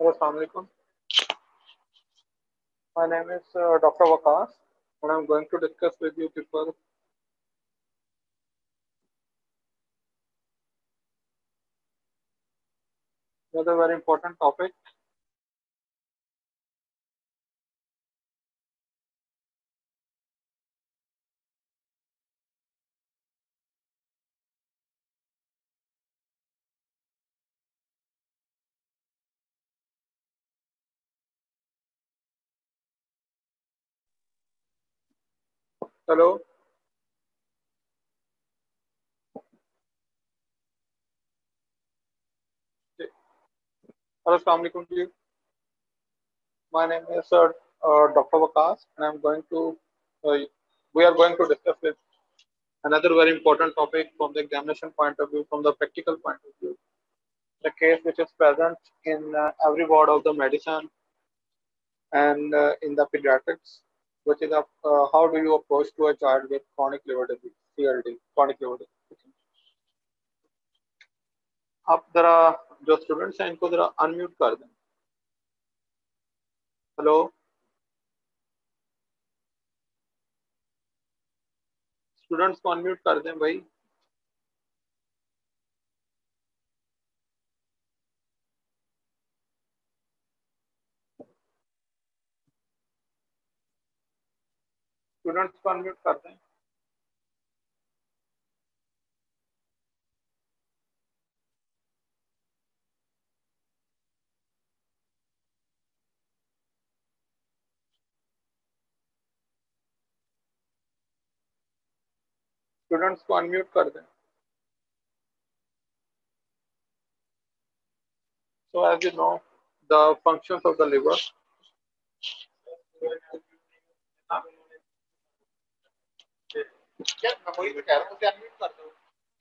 Hello, Assalamu alaikum. My name is Dr. Waqas, and I'm going to discuss with you people another very important topic. Hello, hello, Assalamu alaikum to you. My name is Dr. Waqas, and uh, we are going to discuss with another very important topic from the examination point of view, from the practical point of view. The case which is present in every ward of the medicine and in the pediatrics, which is how do you approach to a child with chronic liver disease, CLD, chronic liver disease. आप जरा जो students हैं इनको जरा unmute कर दें. Hello, students को unmute कर दें भाई. स्टूडेंट्स को अनम्यूट कर दें. स्टूडेंट्स को अनम्यूट कर दें. So as you know, the functions of the liver. क्या मैं वही तो कह रहा हूँ कि अनम्यूट कर दो.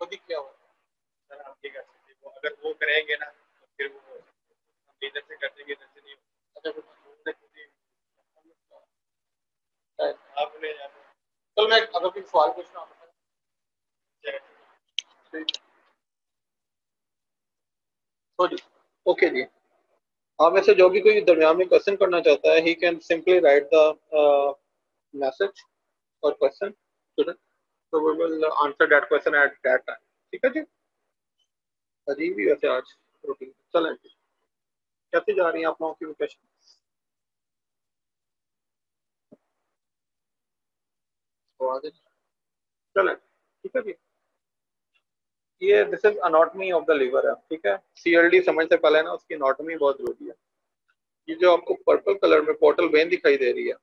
तो दिख क्या होगा. सर आप ठीक है. अगर वो करेंगे ना तो फिर वो हम इधर से कर देंगे, इधर से नहीं. अच्छा आपने चल मैं अगर कोई सवाल पूछना हो तो जी. ओके जी. आप में से जो भी कोई दरमियान में क्वेश्चन करना चाहता है, he can simply write the message और question student, so we will answer that question at that time. ठीक है जी. अजीब ही वैसे आज रूटीन. चलें जी. कैसे जा रही हैं आप लोगों की वेकेशन? चलें ठीक है जी. ये this is anatomy of the liver है. ठीक है. सीएलडी समझ से पहले ना उसकी अनाटमी बहुत जरूरी है. ये जो आपको पर्पल कलर में पोर्टल वेन दिखाई दे रही है,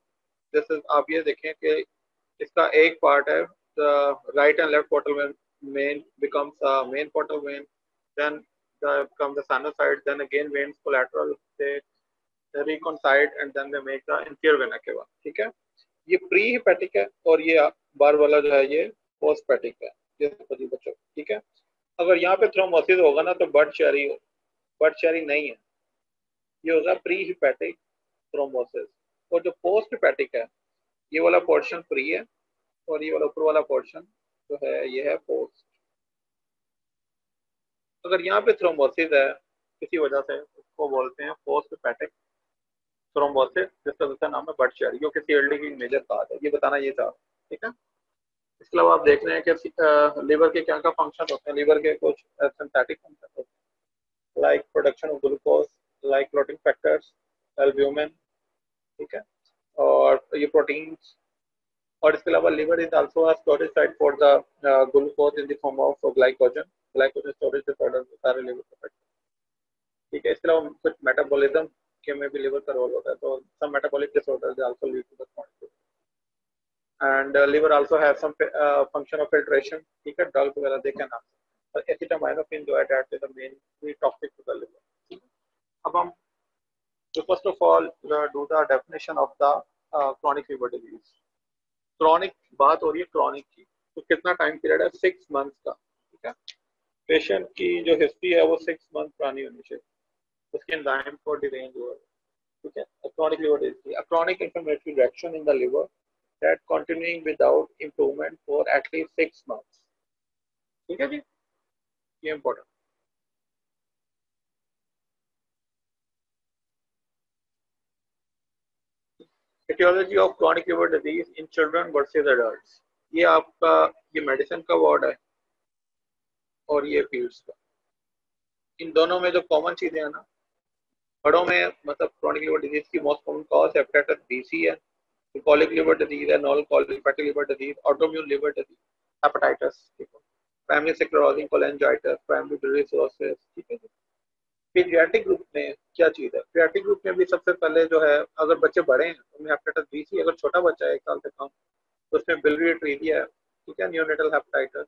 जैसे आप ये देखें कि इसका एक पार्ट है the right and left portal vein. Main becomes main portal vein, then comes the sinusoid, then again veins collateral, they reconcile and then they make the inferior vena cava. ठीक है. ये प्री हिपैटिक है और ये बार वाला जो है ये पोस्ट पैटिक है. ये बच्चों ठीक है. अगर यहाँ पे थ्रोम्बोसिस होगा ना तो बर्ड शेयरिंग नहीं है. ये होगा प्री हिपैटिक थ्रोम्बोसिस. और जो पोस्ट हिपैटिक है ये वाला पोर्शन प्री है और ये वाला ऊपर वाला पोर्शन जो है ये है पोस्ट. अगर यहाँ पे थ्रोम्बोसिस है किसी वजह से उसको बोलते हैं पोस्ट हिपैटिक थ्रोम्बोसिस, जिसका दूसरा नाम है बर्ड शेयरिंग, जो कि सीएलडी की मेजर काज है. ये बताना ये था. ठीक है. इसके अलावा आप देख रहे हैं कि लिवर के क्या क्या फंक्शन होते हैं. लिवर के कुछ सिंथेटिक फंक्शन होते हैं like production of glucose, like clotting factors, albumin. ठीक है. और ये प्रोटीन्स. और इसके अलावा liver is also a storage site for the glucose in the form of glycogen. Glycogen storage disorder सारे लिवर के फैक्टर. ठीक है. इसके अलावा कुछ मेटाबॉलिज्म के में भी लिवर का रोल होता है. तो some metabolic disorders also lead to the chronic. And liver also has some function of filtration. ठीक है. डल्क वगैरह देखें ना. एसिटामाइनोफेन जो है that is the main toxic to the liver. अब हम so first of all do the definition of the chronic liver disease. Chronic बात हो रही है क्रॉनिक की. तो कितना टाइम पीरियड है? 6 मंथ का. ठीक है. पेशेंट की जो हिस्ट्री है वो 6 मंथ पुरानी होनी चाहिए. उसके एंजाइम को डिरेंज हुआ. ठीक है. Chronic liver disease, a chronic inflammatory reaction in the liver that continuing without improvement for at least 6 months. ठीक है जी. ये important. Aetiology of chronic liver disease in children versus adults, ये आपका ये मेडिसिन का वार्ड है और ये पीड्स का। इन दोनों में जो कॉमन चीजें हैं ना, बड़ों में मतलब क्रॉनिक लिवर डिजीज की most common cause hepatitis B C है, colic liver disease है, non colic fatty liver disease, autoimmune liver disease, hepatitis, ठीक है, primary sclerosis cholangitis, primary biliary cirrhosis, ठीक है। पीडियाट्रिक ग्रुप में क्या चीज है, पीडियाट्रिक ग्रुप में भी सबसे पहले जो है, अगर बच्चे बड़े हैं तो उनमें हेपेटाइटिस बी सी, अगर छोटा बच्चा है 1 साल से कम तो उसमें बिलियरी ट्रीजिया है, ठीक है, neonatal hepatitis,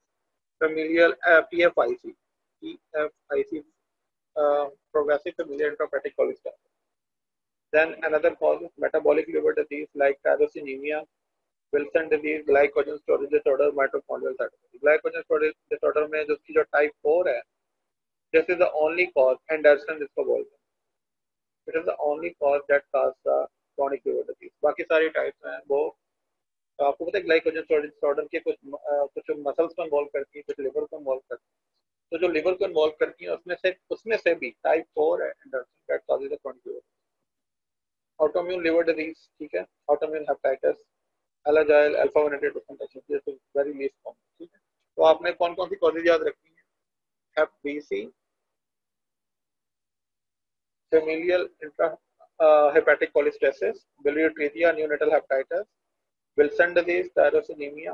familial PFIC, PFIC, progressive familial intrahepatic cholestasis. Then another cause is metabolic liver disease like tyrosinemia, Wilson disease, glycogen storage disorder, mitochondrial cytopathy. Glycogen storage disorder में जो उसकी जो type 4 है, this is the only cause, Anderson जिसको बोलते हैं, it is the only cause that cause the chronic liver disease. बाकी सारी types हैं वो आपको पता है ग्लाइकोजन स्टोरेज डिसऑर्डर के कुछ मसल्स को इन्वॉल्व करती है, कुछ लिवर को इन्वॉल्व करती है, तो जो लिवर को इन्वॉल्व करती है उसमें से भी टाइप 4 है Andersen that causes the chronic liver. Autoimmune liver disease, ठीक है, ऑटोइम्यून हेपेटाइटिस, एलर्जाइल alpha 1 antitrypsin, this is very least common, ठीक है। तो आपने कौन कौन सी कॉजेज याद रखनी है, hep B C, familial intra hepatic cholestasis, biliary atresia, neonatal hepatitis, Wilson disease, tyrosinaemia,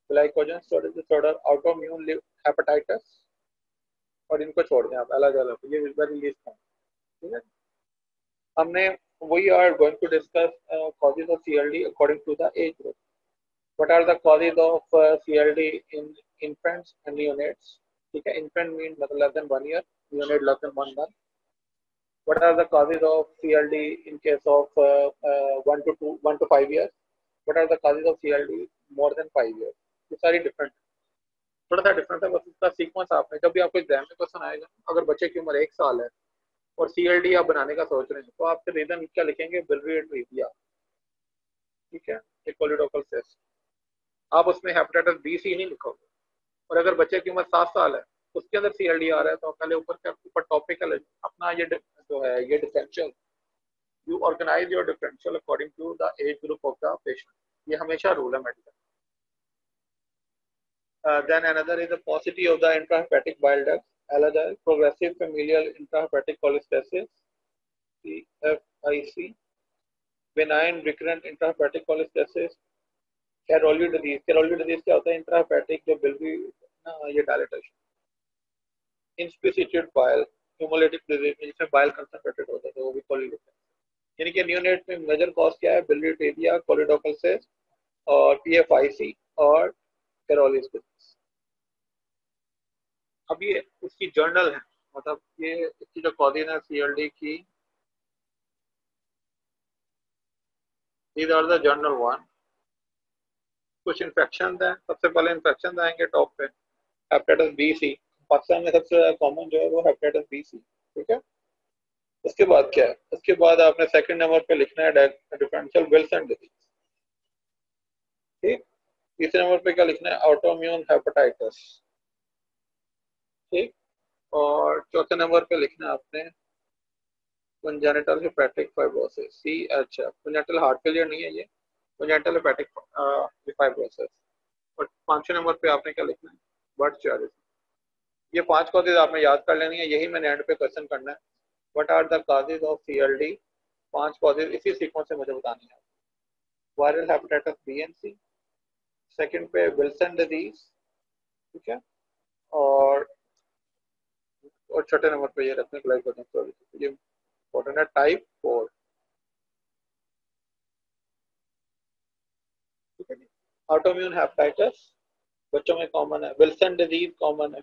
glycogen storage disorder, autoimmune hepatitis, और इनको छोड़ दें आप, अलग अलग, ये वेरी लीस्ट कॉमन, ठीक है। हमने we are going to discuss causes of CLD according to the age group. What are the causes of CLD in infants and neonates? ठीक है, infant means मतलब less than 1 year, neonate less than 1 month. What are the causes of CLD in case of 1 to 5 years? What are the causes of CLD more than 5 years? ये सारी different, थोड़ा सा different है बस इसका sequence. आपने जब भी आपको एग्जाम में क्वेश्चन आएगा, अगर बच्चे की उम्र 1 साल है और सीएलडी आप बनाने का सोच रहे हैं, तो आप रीजन क्या लिखेंगे, बिलियरी ट्रीजिया, ठीक है, कोलिडोकल सिस्ट, आप उसमें हेपेटाइटिस बी सी नहीं लिखोगे। और अगर बच्चे की उम्र 7 साल है, उसके अंदर सीएलडी आ रहा है, तो पहले ऊपर टॉपिकल अपना ये जो है ये differential, you organise your differential according to the age group of the patient, ये हमेशा रूल है medical. Then another is the paucity of the intrahepatic bile duct, allergy, progressive familial intrahepatic cholestasis, PFIC, benign recurrent intrahepatic cholestasis, Caroli disease. Caroli disease क्या होता है, intrahepatic जो बिल्कुल ये dilatation, इंस्पिसिटेड bile, ह्यूमोलिटिक disease जिसमें बाइल कंसंट्रेटेड होता है, तो वो भी कोली होता है। यानी कि नियोनेट में मेजर कॉज क्या है, बिलियरी ट्रीजिया, कोलिडोकल सिस्ट और पीएफआईसी और कैरोलीज डिजीज। अब ये उसकी जर्नल है, मतलब ये इसकी जो कॉजेज है सीएलडी की, these are the journal one। कुछ इन्फेक्शन है, सबसे पहले इन्फेक्शन आएंगे टॉप पे, हेपेटाइटिस बी सी, पाकिस्तान में सबसे कॉमन जो है वो हेपेटाइटिस बी सी, ठीक है। उसके बाद क्या है, उसके बाद आपने सेकंड नंबर पे लिखना है डिफरेंशियल विल्सन डिजीज, ठीक। तीसरे नंबर पे क्या लिखना है, ऑटोइम्यून हेपेटाइटिस, ठीक। और चौथे नंबर पे लिखना है आपने congenital hepatic fibrosis, CH, congenital heart failure नहीं है ये, कंजेनिटल हेपेटिक फाइब्रोसिस। और पांचवें नंबर पे आपने क्या लिखना है, बर्ड चार्ज। ये 5 कॉजेज आपने याद कर लेनी है, यही मैंने एंड पे क्वेश्चन करना है, what are the causes of CLD, 5 causes इसी सीक्वेंस से मुझे बतानी है। Viral hepatitis B and C, second पे विल्सन डिजीज, ठीक है, और छठे नंबर पे ये रखने ग्लाइकोजन स्टोरेज, ये इंपॉर्टेंट है, टाइप 4, ठीक है। ऑटोइम्यून हेपेटाइटिस बच्चों में कॉमन है, विल्सन डिजीज कॉमन है,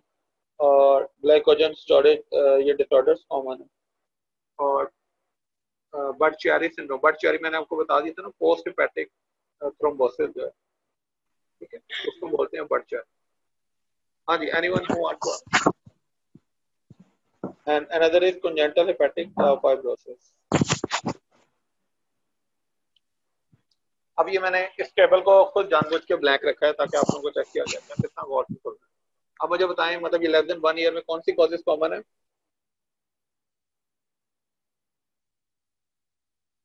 और ग्लाइकोजन स्टोरेज ये डिसऑर्डर्स कॉमन है, और बर्ड-चियारी सिंड्रोम, बर्ड-चियारी मैंने आपको बता दिया था ना, पोस्ट हेपेटिक थ्रोम्बोसिस जो है, ठीक है, उसको बोलते हैं बर्ड-चियारी। हाँ जी, anyone who want to, and another is congenital hepatic fibrosis. अब ये मैंने इस टेबल को खुद जानबूझ के ब्लैंक रखा है ताकि आप लोगों को चेक किया जाए मैं कितना गौर से कर रहा हूं। अब मुझे बताएं, मतलब ये लेस देन 1 ईयर में कौन सी कॉजेज कॉमन है,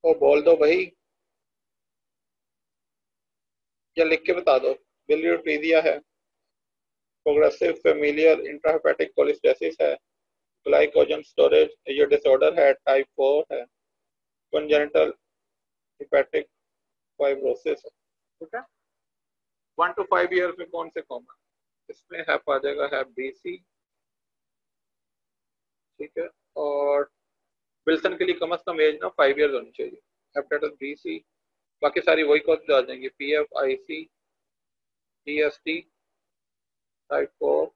वो बोल दो भाई। या लिख के बता दो। बिलियर्ड है, प्रोग्रेसिव फेमिलियर इंट्राहेपेटिक कोलिस्टेसिस है, ग्लाइकोजन स्टोरेज ये डिसऑर्डर है, टाइप 4 है, कंजेनिटल हेपेटिक फाइब्रोसिस है। ठीक है, 1 to 5 ईयर में कौन से कॉमन, इसमें हैप आ जाएगा, हैप बीसी। ठीक है, और विल्सन के लिए कम से कम एज ना 5 ईयर होनी चाहिए, हेपेटाइटिस बीसी। बाकी सारी वही कॉज आ जाएंगी, पीएफ, आईसी, टीएसटी, टाइप 4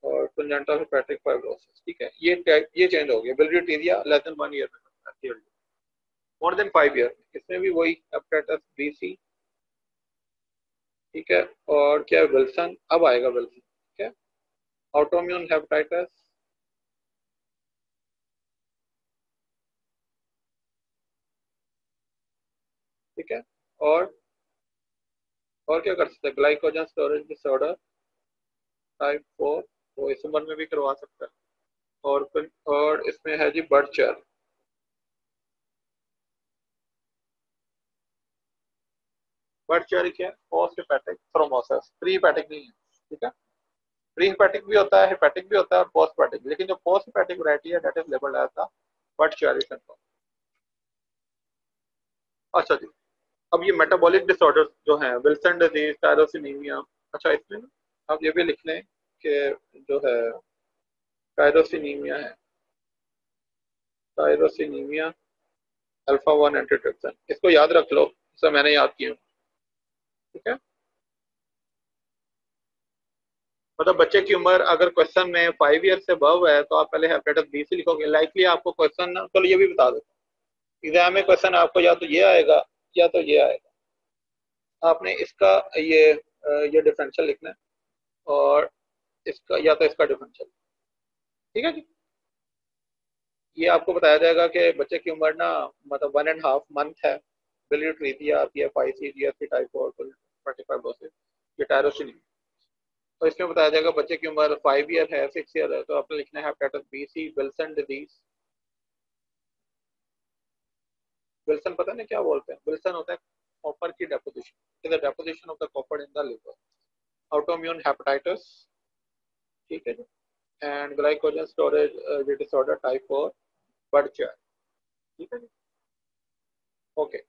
और कंजेनिटल हेपेटिक फाइब्रोसिस। ठीक है, ये चेंज हो गया। बिलियर्ड लेस देन 1 ईयर में, मोर देन 5 ईयर इसमें भी वही हेपेटाइटिस बीसी। ठीक है, और क्या है, विल्सन अब आएगा, विल्सन। ठीक है, ऑटोम्यून हेपेटाइटिस। ठीक है, और और क्या कर सकते हैं, ग्लाइकोजन स्टोरेज डिसऑर्डर टाइप 4, वो इस उम्र में भी करवा सकता है। और इसमें है जी बर्चर। बर्चर क्या है, post hepatic thrombosis, pre hepatic नहीं है। ठीक है, प्री हेपेटिक भी होता है, हेपेटिक भी होता है और पोस्ट हेपेटिक, लेकिन जो पोस्ट हेपेटिक वैरायटी है that is labelled as the Budd Chiari syndrome. अच्छा जी, अब ये मेटाबॉलिक डिसऑर्डर्स जो हैं, विल्सन डिजीज, टायरोसिनीमिया। अच्छा, इसमें ना आप ये भी लिख लें कि जो है टायरोसिनीमिया है, टायरोसिनीमिया अल्फा 1 एंटीट्रिप्सिन, इसको याद रख लो, इसे मैंने याद किया। ठीक है, मतलब बच्चे की उम्र अगर क्वेश्चन में 5 ईयर से अबव है तो आप पहले हेपेटाइटिस बी से लिखोगे, लाइकली आपको क्वेश्चन ना, चलो ये भी बता दो, एग्जाम में क्वेश्चन आपको या तो ये आएगा या तो ये आएगा। आपने इसका ये डिफरेंशियल लिखना है, और इसका या तो इसका डिफरेंशियल। ठीक है जी, ये आपको बताया जाएगा कि बच्चे की उम्र ना, मतलब 1.5 मंथ है, billiard PF, IC, GST type और 25 ये टायरोसिन। तो इसमें बताया जाएगा बच्चे की उम्र 5 ईयर है, 6 ईयर है, तो आपने लिखना है hepatitis B C, Wilson disease. Wilson पता नहीं क्या बोलते हैं, विल्सन होता है कॉपर की deposition, is the deposition of the copper in the liver. Autoimmune hepatitis. ठीक है जी, and glycogen storage disorder type 4 बर्चर। ठीक है जी, ओके।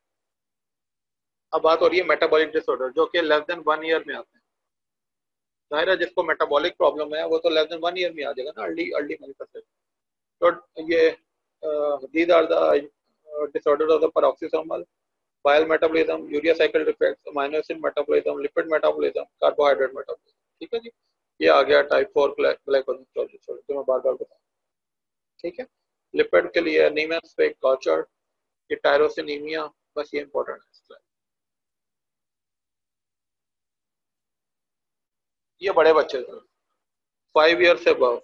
अब बात हो रही है मेटाबॉलिक डिसऑर्डर जो कि लेस देन 1 ईयर में आते हैं। जाहिर है जिसको मेटाबॉलिक प्रॉब्लम है वो तो लेस देन 1 ईयर में आ जाएगा ना, अर्ली अर्ली मैनिफेस्टेशन। तो ये these are the disorder of the peroxisomal bile metabolism, urea cycle defects, amino acid metabolism, lipid metabolism, carbohydrate metabolism. ठीक है जी, ये आ गया टाइप 4 ग्लाइकोजन स्टोरेज जो मैं बार बार बताऊँ। ठीक है, लिपिड के लिए नीमस पे कल्चर, ये टायरोसिनीमिया, बस ये इंपॉर्टेंट है। ये बड़े बच्चे थे 5 ईयर से अबव,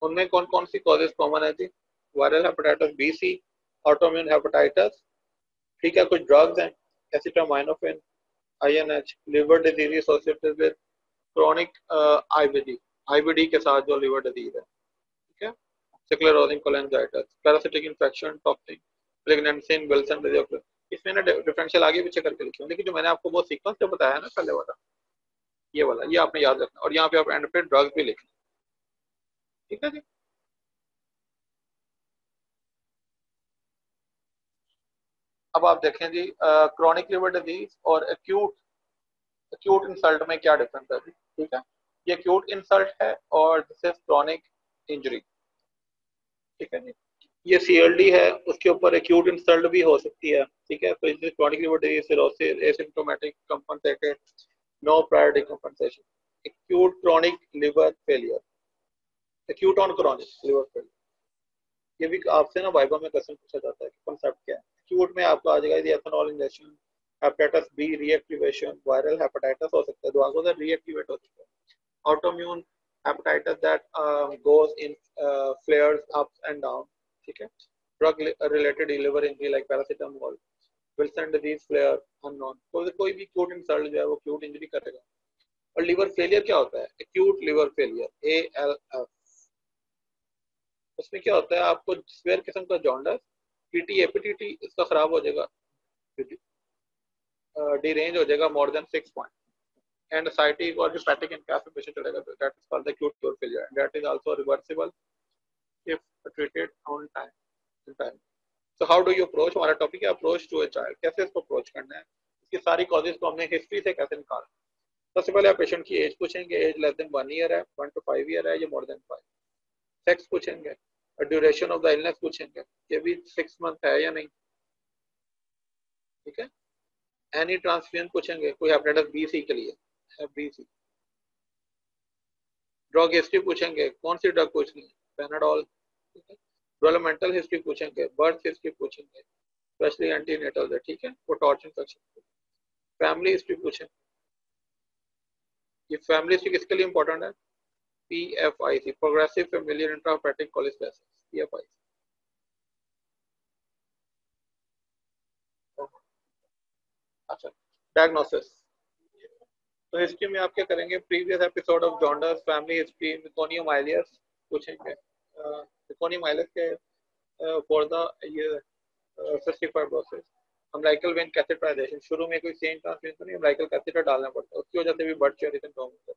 उनमें कौन कौन सी कॉजेज कॉमन है जी, viral hepatitis B C, autoimmune hepatitis. ठीक है, कुछ ड्रग्स हैं, acetaminophen, INH, liver disease associated with chronic IBD, IBD के साथ जो लिवर डिजीज है। ठीक है, sclerosing cholangitis, parasitic infection, toxin, pregnancy, Wilson disease. इसमें ना डिफरेंशियल आगे पीछे करके लिखे, लेकिन जो मैंने आपको वो सीक्वेंस जो बताया ना पहले वाला, ये वाला ये आपने याद रखना, और यहाँ पे आप एंड पे ड्रग्स भी लिखना। ठीक है जी, अब आप देखें जी, क्रॉनिक लिवर डिजीज और एक्यूट, एक्यूट इंसल्ट में क्या डिफरेंस है जी। ठीक है, ये एक्यूट इंसल्ट है और दिस इज क्रॉनिक इंजरी। ठीक है जी, ये सीएलडी है, उसके ऊपर एक्यूट इंसल्ट भी हो सकती है। ठीक है, तो इसमें chronic liver disease, cirrhosis, asymptomatic, compensated, no prior decompensation. Acute chronic liver failure, acute on chronic liver failure, ये भी आपसे ना वाइवा में क्वेश्चन पूछा जाता है कि कॉन्सेप्ट क्या है। एक्यूट में आपको आ जाएगा यदि ethanol injection, hepatitis B reactivation, viral hepatitis हो सकता है, दोनों से रीएक्टिवेट हो सकता है। Autoimmune hepatitis that goes in flares ups and down. ठीक है, drug related liver injury like paracetamol, Wilson disease flare unknown. कोई भी एक्यूट इंसल्ट जो है वो एक्यूट इंजरी करेगा। और लिवर फेलियर क्या होता है, एक्यूट लिवर फेलियर, ALF, उसमें क्या होता है, आपको स्वेयर किस्म का जॉन्डस, पीटी एपीटीटी इसका खराब हो जाएगा, डिरेंज हो जाएगा मोर देन 6 पॉइंट एंड साइटिक और हेपेटिक इनकैफेशन चलेगा, तो that is called the acute kidney failure, that is also reversible if treated on time in time. So how do you approach, हमारा टॉपिक है अप्रोच टू ए चाइल्ड, कैसे इसको approach करना है, इसकी सारी कॉजेज को हमने हिस्ट्री से कैसे निकालना। सबसे पहले आप पेशेंट की एज पूछेंगे, एज लेस देन 1 ईयर है, 1 to 5 ईयर है या मोर देन 5। सेक्स पूछेंगे, ड्यूरेशन ऑफ द इलनेस पूछेंगे, ये भी 6 मंथ है या नहीं, ठीक है। एनी ट्रांसफ्यूजन पूछेंगे, कोई हेपेटाइटिस बी सी के लिए है, बी सी। ड्रग हिस्ट्री पूछेंगे, कौन सी ड्रग पूछनी है, पेनाडोल, ठीक है। डेवलपमेंटल हिस्ट्री पूछेंगे, बर्थ हिस्ट्री पूछेंगे, स्पेशली एंटीनेटल, ठीक है, वो टॉर्च इन्फेक्शन। फैमिली हिस्ट्री पूछेंगे, ये फैमिली हिस्ट्री किसके लिए इंपॉर्टेंट है, PFIC, progressive familial intrahepatic cholestasis, PFIC। अच्छा, डायग्नोसिस, तो हिस्ट्री में आप क्या करेंगे, previous episode of jaundice, family history, meconium ileus पूछेंगे, मेकोनियोमाइलियस के फॉर द ये cystic fibrosis, umbilical vein catheterisation, शुरू में कोई सेम ट्रांसफ्यूजन तो नहीं, अम्बिलिकल कैथेटर डालना पड़ता है, उसकी वजह से भी बर्ड चेरी सिंड्रोम होता है।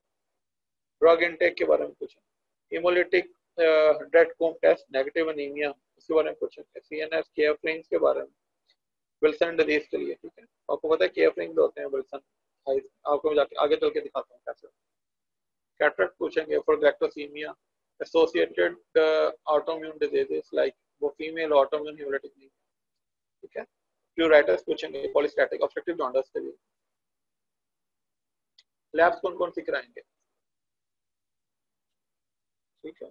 ड्रग इनटेक के बारे में पूछें, हेमोलिटिक ड्रेडकोम टेस्ट, नेगेटिव एनीमिया, उसके बारे में पूछेंगे, CNS केयरफ्रिंग्स के बारे में, विल्सन डिजीज के लिए, ठीक है। आपको पता है केयरफ्रिंग्स होते हैं विल्सन, आपको जाके आगे चल के दिखाता हूँ कैसे। कैटरेक्ट पूछेंगे for galactosaemia, associated autoimmune diseases like वो फीमेल ऑटोइम्यून हेमोलिटिक एनीमिया, ठीक है। प्यूराइटिस पूछेंगे, पॉलीस्टैटिक ऑब्स्ट्रक्टिव जॉन्डिस के लिए। लैब्स कौन कौन सी कराएंगे, ठीक है।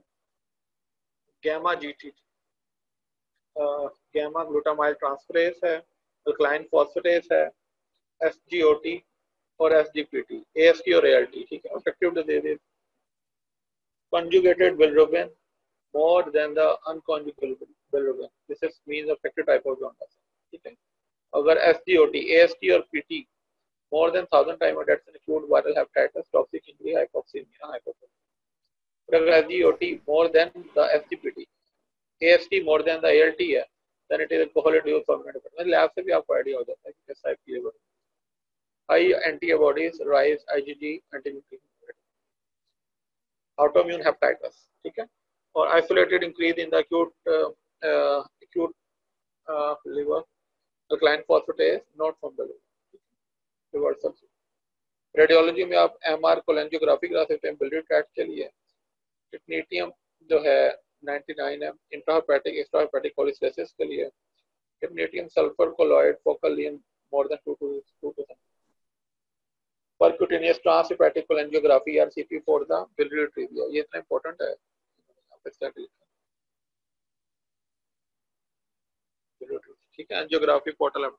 Gamma GT, gamma glutamyl transferase है, अल्कलाइन फॉस्फेटेस है, SGOT और SGPT, AST और ALT, ठीक है। Obstructive diseases, conjugated bilirubin more than the unconjugated bilirubin, this is means affected type of jaundice, ठीक है। अगर SGOT, AST और PT more than 1000 times, that's an acute viral hepatitis, toxic injury, hypoxemia, hypothermia। अगर SGOT more than the SGPT, AST more than the ALT है, then it is alcohol induced permanent hepatitis। Lab से भी आपको idea हो जाता है कि किस टाइप की है। High antibodies, rise IgG, antinuclear, autoimmune hepatitis, ठीक है। और isolated increase in the acute liver, alkaline phosphatase not from the liver, reversal। Radiology में आप MR कोलेंजियोग्राफी करा सकते हैं बिलियरी ट्रैक्ट के लिए। ट्रिटिनियम जो है 99 है, इंट्राहेपेटिक एक्स्ट्राहेपेटिक कोलेस्टेसिस के लिए। Technetium sulphur colloid focal length more than 2%। Percutaneous transhepatic cholangiography RCP for the biliary atresia, ये इतना इंपॉर्टेंट है, ठीक है। एंजियोग्राफी पोर्टल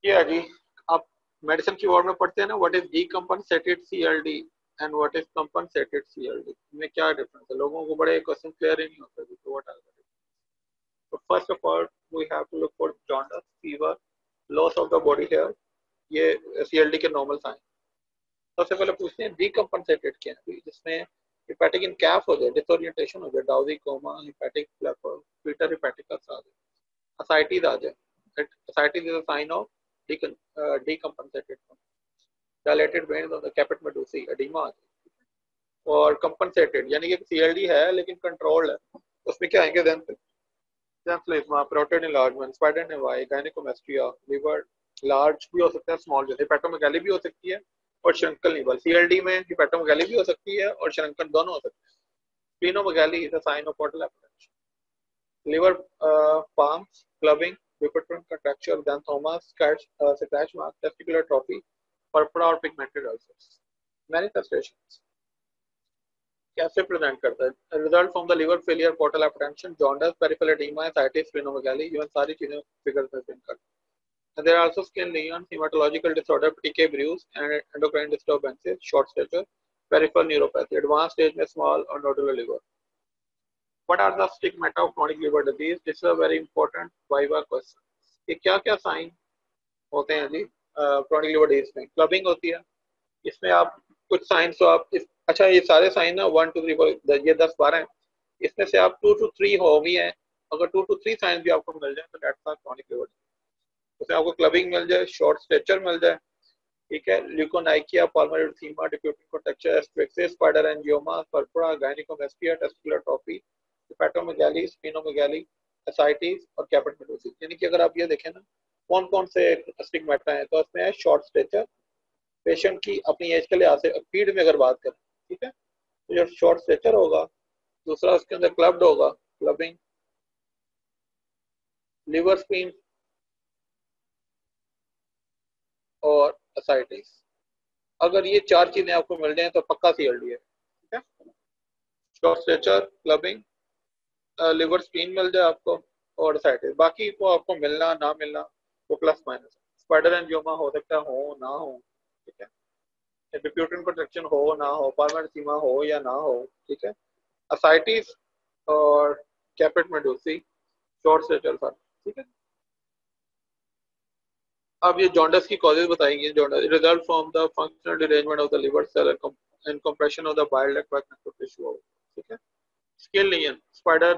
ये है जी। आप मेडिसिन की वर्ड में पढ़ते हैं ना, what is decompensated CLD and what is compensated CLD, में क्या डिफरेंस है, लोगों को बड़े क्वेश्चन क्लियर ही नहीं होते। तो व्हाट आर द, तो first of all we have to look for jaundice, fever, loss of the body hair, ये CLD के नॉर्मल साइन। सबसे पहले पूछते हैं डीकंपनसेटेड क्या है, जिसमें हेपेटिक इनकैफ हो जाए, डिसोरिएंटेशन हो जाए, डाउजी कोमा, हेपेटिक फ्लैपर, पीटर हेपेटिकस आ जाए, ascites आ जाए। ascites is a sign of decompensated, dilated veins on the caput medusae, edema आ जाए। और compensated यानी कि CLD है लेकिन कंट्रोल्ड है, उसमें क्या आएंगे, ज़ेंथलिज्मा, प्रोटेड एनलार्जमेंट, स्पाइडर नेवाई, गायनेकोमेस्ट्रिया, लिवर लार्ज भी हो सकता है, स्मॉल जो हेपेटोमेगाली भी हो सकती है और श्रंकल निवल। CLD में हेपेटोमेगाली भी हो सकती है और श्रंकल दोनों हो सकते हैं। Splenomegaly is a sign of portal hypertension. liver palms, clubbing, bipitrine contracture, xanthomas, scratch mark, testicular atrophy, purpura or pigmented ulcers. Manifestations कैसे प्रेजेंट करता है, result from the liver failure, portal hypertension, jaundice, peripheral oedema, ascites, splenomegaly, even सारी चीजें figure present करते हैं। There are also skin lesions, hematological disorder, PK bruise, and endocrine disturbances, short stature, peripheral neuropathy, advanced stage में small or nodular liver. What are the stigmata of chronic liver disease? This is a very important viva question. कि क्या क्या sign होते हैं जी chronic liver disease में? Clubbing होती है, इसमें आप कुछ साइंस तो आप अच्छा ये सारे साइन ना 1 2 3 4 ये 10 12 हैं, इसमें से आप 2 to 3 हो भी हैं, अगर 2 to 3 साइन भी आपको मिल जाए तो that's are chronic liver disease। उसमें आपको क्लबिंग मिल जाए, शॉर्ट स्ट्रेचर मिल जाए, ठीक है, leukonychia, palmar erythema, diffusion contracture, asterixis, spider angioma, purpura, gynaecomastia, testicular atrophy, hepatomegaly, splenomegaly, ascites और कैपेटोमेडोसिस। यानी कि अगर आप ये देखें ना कौन कौन से स्टिग्मेटा हैं, तो इसमें है शॉर्ट स्ट्रेचर, पेशेंट की अपनी एज के लिहाज से फीड में अगर बात करें, ठीक है, तो जो शॉर्ट स्ट्रेचर होगा, दूसरा उसके अंदर क्लब्ड होगा, क्लबिंग, लिवर स्पिन और एसाइटिस। अगर ये चार चीजें आपको मिल जाए तो पक्का सीएलडी है, ठीक है। Short stature, clubbing, liver spleen मिल जाए आपको और एसाइटिस, बाकी को आपको मिलना ना मिलना वो प्लस माइनस है। स्पाइडर एंजियोमा हो सकता है हो ना हो, ठीक है, डिफ्यूजन कॉन्ट्रैक्शन हो ना हो, पाल्मोनेरिथीमा हो या ना हो, ठीक है, एसाइटिस और कैपेटोमेडोसी, शॉर्ट स्ट्रेचर था, ठीक है। अब ये जॉन्डस की कॉजेज बताएंगे। Jaundice result from the functional derangement of the liver cell and compression of the bile duct necrotic tissue, ठीक है। स्किन लीजन, स्पाइडर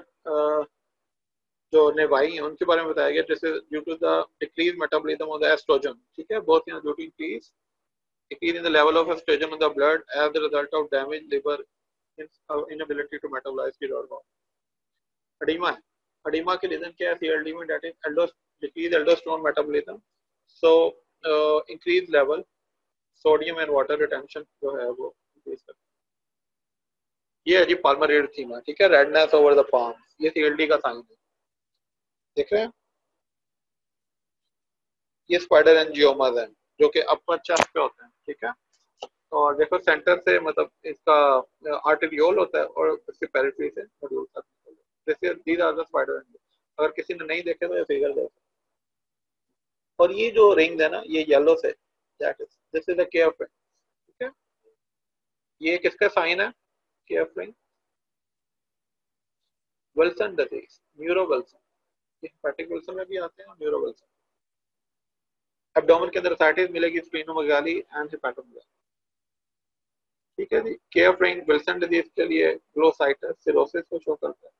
जो नेवाई हैं उनके बारे में बताया गया, जैसे due to the decrease metabolism of the oestrogen, ठीक है, both in due to increase decrease in the level of estrogen in the blood as the result of damaged liver inability to metabolize steroid hormone. edema है, edema के reason क्या है सीएलडी में, that is decrease aldosterone metabolism, so increase level sodium and water retention जो है वो increase करता है। ये है जी पाल्मोनेरिथीमा, ठीक है, रेडनेस ओवर द पाम, ये सीएलडी का साइन है, देख रहे हैं। ये स्पाइडर एंजियोमास है जो कि अपर चेस्ट पे होते हैं, ठीक है, और देखो सेंटर से मतलब इसका आर्टेरियोल होता है और इसके पेरिफेरी से नोड्यूल तक, जैसे दीज आर द स्पाइडर एंजियोमा। अगर किसी ने नहीं देखे तो ये फिगर देखो। और ये जो रिंग है ना ये येलो से, that is this is the KF ring, ठीक है। ये किसका साइन है KF ring? Wilson disease, neuro Wilson, ये हेपेटिक विल्सन में भी आते हैं और न्यूरो विल्सन। एब्डोमेन के अंदर एसाइटिस मिलेगी, स्प्लीनोमेगाली एंड हेपेटोमेगाली, ठीक है जी। केएफ रिंग विल्सन डिजीज के लिए ग्लोसाइटस सिरोसिस को शो करता है,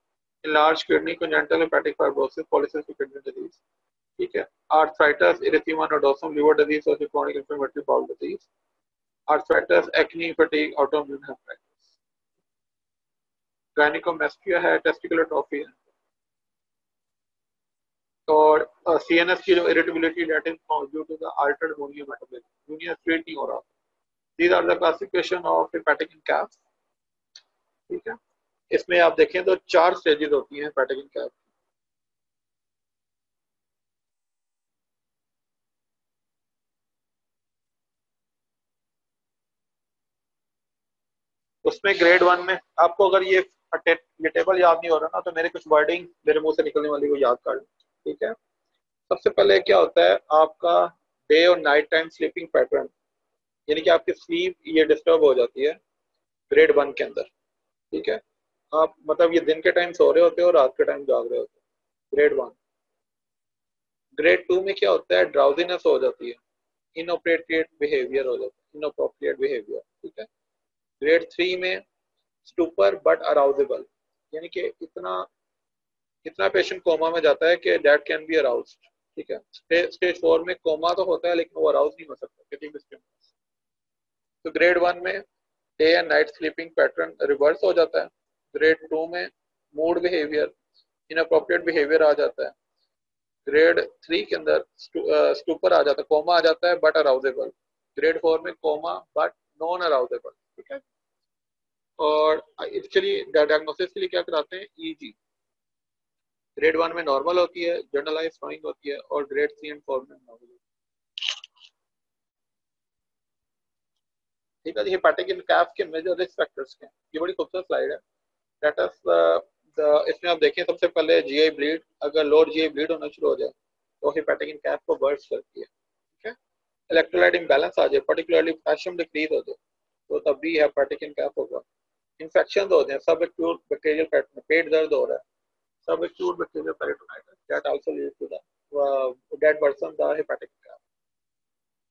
large kidney congenital hepatic fibrosis, polycystic kidney disease, ठीक है, arthritis erythema nodosum, liver disease और chronic inflammatory bowel disease, arthritis, acne, fatigue, autoimmune hepatitis, gynaecomastia है, टेस्टिकुलर ट्रॉफी है, और सीएनएस की जो irritability that is due to the altered ammonia metabolism, union straight नहीं हो रहा। These are the classification of hepatic NCAP, ठीक है। इसमें आप देखें तो चार स्टेजेस होती हैं हेपेटिक इनकैप। उसमें ग्रेड वन में आपको अगर ये टेबल याद नहीं हो रहा ना तो मेरे कुछ वर्डिंग मेरे मुंह से निकलने वाली को याद कर लो, ठीक है। सबसे पहले क्या होता है आपका डे और नाइट टाइम स्लीपिंग पैटर्न, यानी कि आपकी स्लीप ये डिस्टर्ब हो जाती है ग्रेड वन के अंदर, ठीक है। आप मतलब ये दिन के टाइम सो रहे होते हो और रात के टाइम जाग रहे होते हो, ग्रेड वन। ग्रेड टू में क्या होता है ड्राउजीनेस हो जाती है, इनअप्रोप्रिएट बिहेवियर हो जाता है, इनअप्रोप्रिएट बिहेवियर, ठीक है। ग्रेड थ्री में स्टूपर बट अराउजेबल, यानी कि इतना इतना पेशेंट कोमा में जाता है कि दैट कैन बी अराउज्ड, ठीक है। स्टेज फोर में कोमा तो होता है लेकिन वो अराउज नहीं हो सकता किसी भी स्टिमुलस। तो ग्रेड वन में day and night sleeping pattern reverse हो जाता है। ग्रेड टू में मूड बिहेवियर, इनअप्रोप्रिएट बिहेवियर आ जाता है। ग्रेड थ्री के अंदर स्टूपर आ जाता है, कोमा आ जाता है बट अराउजेबल। ग्रेड फोर में कोमा बट नॉन अराउजेबल, ठीक है। और इसके लिए डायग्नोसिस के लिए क्या कराते हैं ईजी। ग्रेड वन में नॉर्मल होती है, जनरलाइज स्नोइंग होती है, और ग्रेड थ्री एंड फोर में नॉर्मल, ठीक है। हेपेटिक इनकैप के मेजर रिस्क फैक्टर्स क्या हैं, ये बड़ी खूबसूरत स्लाइड है। दैट इज इसमें आप देखें सबसे पहले जीआई ब्लीड, अगर लोअर जीआई ब्लीड होना शुरू हो जाए तो हेपेटिक इनकैप को बर्स्ट करती है, ठीक है। इलेक्ट्रोलाइट इम्बैलेंस आ जाए, पर्टिकुलरली पोटेशियम डिक्रीज हो जाए तो तब भी हेपेटिक इनकैप होगा। इन्फेक्शन हो जाए, सब एक्यूट बैक्टीरियल पैटर्न, पेट दर्द हो रहा है, सब acute bacterial peritonitis, that also leads to the dead person the hepatic encap.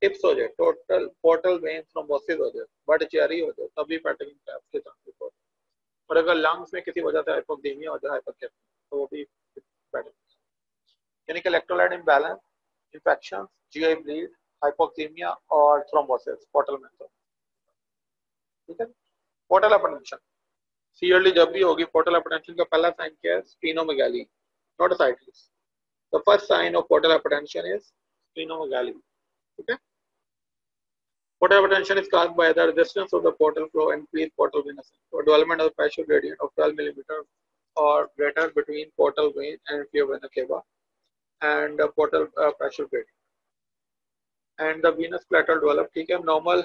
Tips हो जाए, टोटल पोर्टल वेन थ्रोम्बोसिस हो जाए, बट चेरी हो जाए, तभी हेपेटिक इनकैप के चांसेस होते हैं। और अगर लंग्स में किसी वजह से हाइपोक्सीमिया हो जाए, हाइपरकेमिया, तो वो भी हेपेटिक, यानी कि electrolyte imbalance, infection, GI bleed, hypoxaemia और थ्रोम्बोसिस, पोर्टल में। ठीक है, पोर्टल हाइपरटेंशन सीरियसली जब भी होगी, पोर्टल हाइपरटेंशन का पहला साइन क्या है? Splenomegaly, not ascites. The first sign of portal hypertension is splenomegaly. ठीक है, portal hypertension is caused by the resistance of the portal flow and increased portal venous or development of the pressure gradient of 12 millimeter or greater between portal vein and inferior vena cava and portal pressure gradient and the venous plateau develop. ठीक है, normal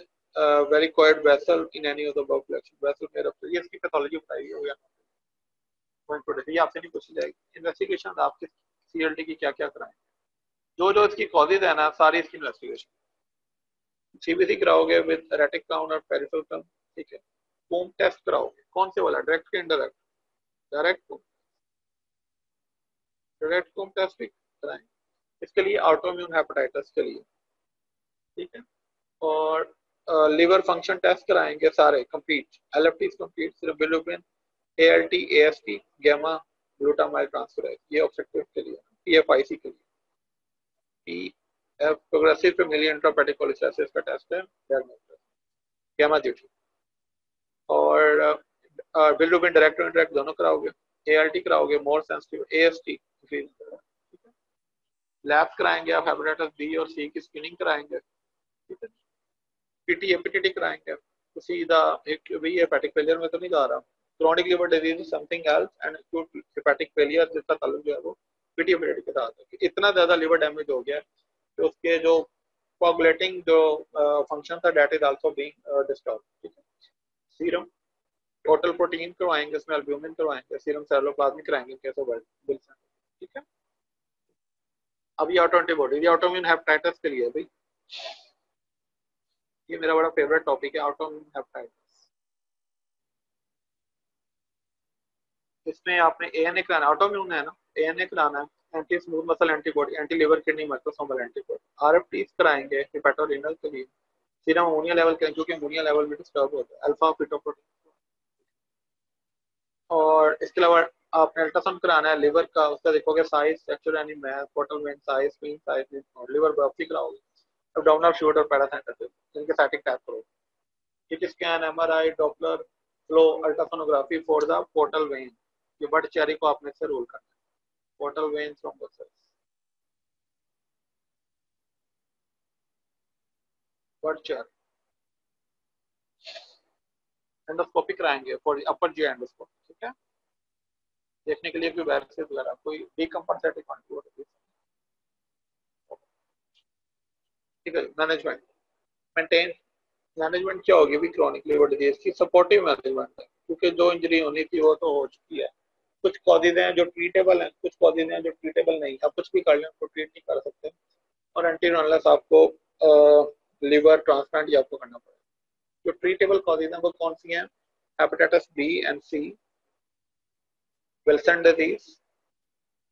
varicoid vessel in any of the above collection vessel में रखते हैं। ये इसकी pathology बताई हो या ये आपसे नहीं पूछी जाएगी। इन्वेस्टिगेशन आपके सीएलटी की क्या क्या कराएं, जो जो इसकी कॉजेज है ना, सारी इसकी इन्वेस्टिगेशन। सीबीसी कराओगे विद रेटिक काउंट और पेरिफेरल काउंट। ठीक है, कोम टेस्ट कराओगे, कौन से वाला, डायरेक्ट के इनडायरेक्ट? डायरेक्ट कोम टेस्ट भी कराएंगे इसके लिए, ऑटोइम्यून हेपेटाइटिस के लिए। ठीक है, और लिवर फंक्शन टेस्ट कराएंगे सारे कंप्लीट, एलएफटी कंप्लीट, सिर्फ bilirubin, ALT, AST, gamma glutamyl transfer, ये ऑब्जेक्टिव के लिए। पीएफआईसी के लिए प्रोग्रेसिव फैमिलियल इंट्राहेपेटिक कोलेस्टेसिस का टेस्ट है, गामा ड्यूटी। और बिलिरुबिन डायरेक्ट और इनडायरेक्ट दोनों कराओगे, एएलटी कराओगे, मोर सेंसिटिव, एएसटी, लैब्स कराएंगे आप, हेपेटाइटिस बी और सी की स्क्रीनिंग कराएंगे। ठीक है, पीटी एपीटीटी कराएंगे, तो सीधा एक भी हेपेटिक फेलियर में तो नहीं जा रहा। Chronic liver disease something else and acute hepatic failure जिसका ताल्लुक जो है वो पीटी एपीटीटी के साथ है। इतना ज्यादा लिवर डैमेज हो गया है कि उसके जो कोगुलेटिंग जो फंक्शन था that is also being disturb. ठीक है, सीरम टोटल प्रोटीन करवाएंगे, इसमें एल्ब्यूमिन करवाएंगे, सीरम सेरोप्लाज्मिक कराएंगे केस ऑफ विल्सन। ठीक है, अब ये ऑटो एंटीबॉडी, ये ऑटोइम्यून हेपेटाइटिस के लिए भाई, ये मेरा बड़ा फेवरेट टॉपिक है, ऑटोइम्यून हेपेटाइटिस। इसमें आपने एएनए कराना, ऑटोइम्यून है ना, एएनए कराना है, anti smooth muscle antibody, anti liver kidney microsomal antibody, RFT कराएंगे हेपेटोरेनल के लिए, सीरम अमोनिया लेवल के, क्योंकि अमोनिया लेवल भी डिस्टर्ब होता है, अल्फा फिटोप्रोटीन। और इसके अलावा आपने अल्ट्रासाउंड कराना है लिवर का, उसका देखोगे साइज, स्ट्रक्चर यानी math, portal vein size, screen size, liver biopsy कराओगे, एब्डोमिनल फ्लूइड और पैरासाइटोसिस, इनके स्टैटिक टेस्ट करोगे। CT scan, MRI, Doppler flow, ultrasonography for the portal vein, ये बट चेरी को आपने से रोल करना है, portal vein thrombosis, but cherry. Endoscopy कराएंगे फॉर अपर जी एंडोस्कोपी। ठीक है, देखने के लिए कोई वायरसेस वगैरह, कोई डीकंपनसेटिंग कॉन्ट्रोल। ठीक है, मैनेजमेंट, मेंटेन मैनेजमेंट क्या होगी भी क्रॉनिक लिवर डिजीज की? सपोर्टिव मैनेजमेंट है, क्योंकि जो इंजरी होनी थी वो तो हो चुकी है। कुछ कॉजेज हैं जो ट्रीटेबल हैं, कुछ कॉजेज हैं जो ट्रीटेबल नहीं, आप कुछ भी कर लें उसको ट्रीट नहीं कर सकते, और एंटी अनलेस आपको लिवर ट्रांसप्लांट ही आपको करना पड़ेगा। जो ट्रीटेबल कॉजेज हैं वो कौन सी हैं? Hepatitis B and C, Wilson disease,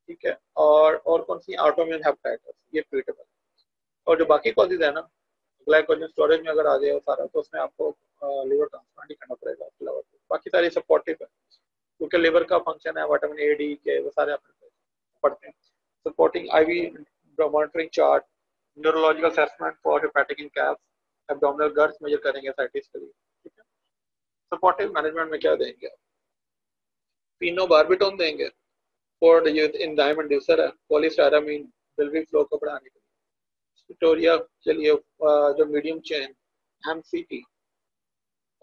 ठीक है, और कौन सी? ऑटोइम्यून हेपेटाइटिस, ये ट्रीटेबल। और जो बाकी कॉजेज है ना, ग्लाइकोजन स्टोरेज में अगर आ जाए सारा, तो उसमें आपको लिवर ट्रांसप्लांट ही करना पड़ेगा उसके अलावा। बाकी सारी सपोर्टिव है, क्योंकि लिवर का फंक्शन है विटामिन ए, डी के, वो सारे अपने पढ़ते हैं। Supporting IV monitoring chart, neurological assessment for hepatic in caps, abdominal girth measure करेंगे साइटिस के लिए। ठीक है, सपोर्टिव मैनेजमेंट में क्या देंगे? फिनोबार्बिटोन देंगे फॉर एंजाइम इंड्यूसर है, पॉलीस्टायरामीन बिल्वी फ्लो को बढ़ाने के लिए। विक्टोरिया के लिए जो मीडियम चेन एमसीटी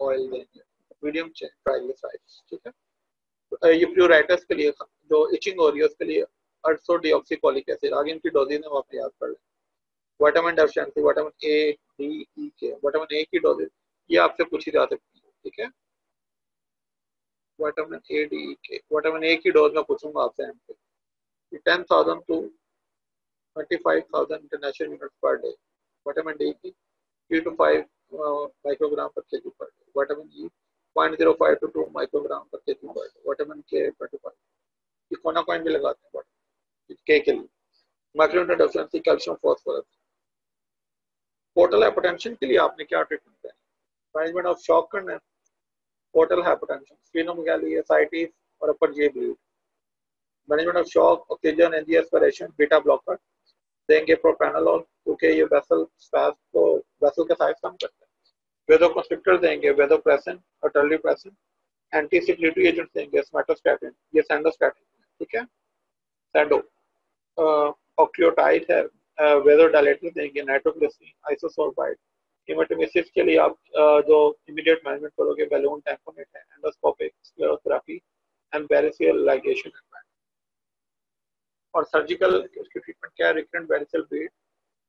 ऑयल देंगे, मीडियम चेन ट्राइग्लिसराइड्स। ठीक है, ये प्यूराइटिस के लिए जो इचिंग हो रही है उसके लिए अर्सो डीऑक्सीकोलिक एसिड, आगे इनकी डोजेज है वो आप याद कर लें। Vitamin deficiency, vitamin A, D, E K, vitamin ए की डोजेज ये आपसे पूछी जा सकती है। ठीक है, vitamin A, D, E K, vitamin ए की डोज में पूछूंगा आपसे एम पे, 10,000 to 25,000 international units per day. Vitamin D की 3 to 5 माइक्रोग्राम पर KG per day. Vitamin E 0.05 to 2 microgram पर केजी पर डे। विटामिन के 25, ये कोना कॉइन भी लगाते हैं के लिए। Micronutrient deficiency, calcium, phosphorus. Portal hypertension के लिए आपने क्या ट्रीटमेंट है? मैनेजमेंट ऑफ शॉक करना है, पोर्टल हाइपरटेंशन, स्प्लीनोमेगाली, एसाइटिस और upper G bleed. Management of shock, oxygen, NG aspiration, beta blocker, देंगे प्रोप्रानोलोल, क्योंकि ये वेसल स्पैस को वेसल का साइज कम करता है। वेदोकॉन्स्ट्रिक्टर देंगे वेदोप्रेसिन और टर्लीप्रेसिन। एंटी सिक्रेटरी एजेंट देंगे स्मेटोस्टैटिन, ये सैंडोस्टैटिन, ठीक है, सैंडो। ऑक्लियोटाइड है, वेदोडाइलेटर देंगे नाइट्रोग्लिसरीन, आइसोसोर्बाइड। हेमाटोमेसिस के लिए आप जो इमीडिएट मैनेजमेंट करोगे बैलून टैम्पोनेट है, endoscopic sclerotherapy and variceal ligation. और सर्जिकल उसकी ट्रीटमेंट क्या है, रिकरेंट वेरिसियल ब्लीड,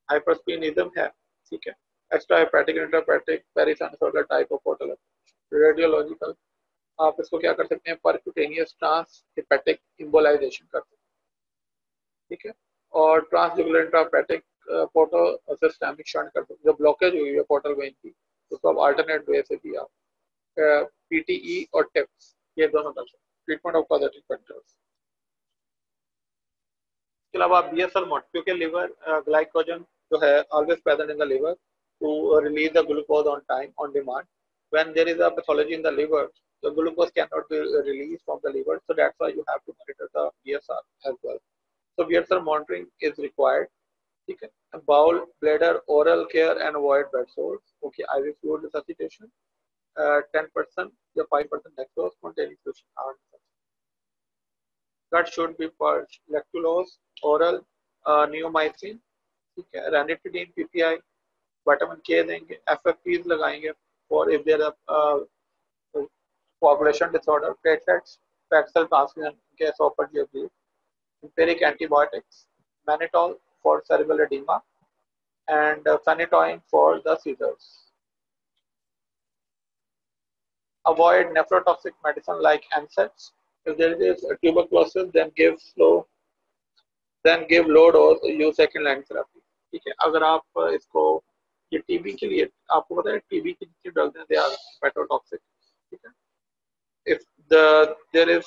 हाइपरस्पिनिज्म है, ठीक है, extra hepatic intrahepatic perisinusoidal type of portal. Radiological आप इसको क्या कर सकते हैं, परक्यूटेनियस ट्रांस हेपेटिक इम्बोलाइजेशन कर सकते हैं, ठीक है। और ट्रांसजुगुलर इंटरपेटिक पोर्टल सिस्टमिक शंट कर सकते हैं, जो ब्लॉकेज हुई है पोर्टल वेन की, उसको आप अल्टरनेट वे से भी आप पीटीई और टिप्स ये दोनों कर सकते हैं। ट्रीटमेंट ऑफ पॉजिटिव फैक्टर्स के अलावा बीएसएल मोड, क्योंकि लिवर ग्लाइकोजन जो है always present in the liver to release the glucose on time on demand. When there is a pathology in the liver, the glucose cannot be released from the liver, so that's why you have to monitor the BSR as well. So BSR monitoring is required, ठीक है। Bowel, bladder, oral care and avoid bed sores, okay, IV fluid resuscitation, 10% या 5% dextrose containing solution are necessary. Gut should be purged, lactulose, oral, neomycin, ठीक है, ranitidine, PPI, vitamin के देंगे, FFPs लगाएंगे और if there are coagulation disorder, platelets, fat cell transfusion in case of GFG, empiric antibiotics, mannitol for cerebral edema, and phenytoin for the seizures. Avoid nephrotoxic medicine like NSAIDs. If there is tuberculosis, then give low dose, use second line therapy. ठीक है, अगर आप इसको ये TB के लिए आपको पता है टीबी की जितनी ड्रग्स हैं दे आर हेपेटोटॉक्सिक, ठीक है। If there is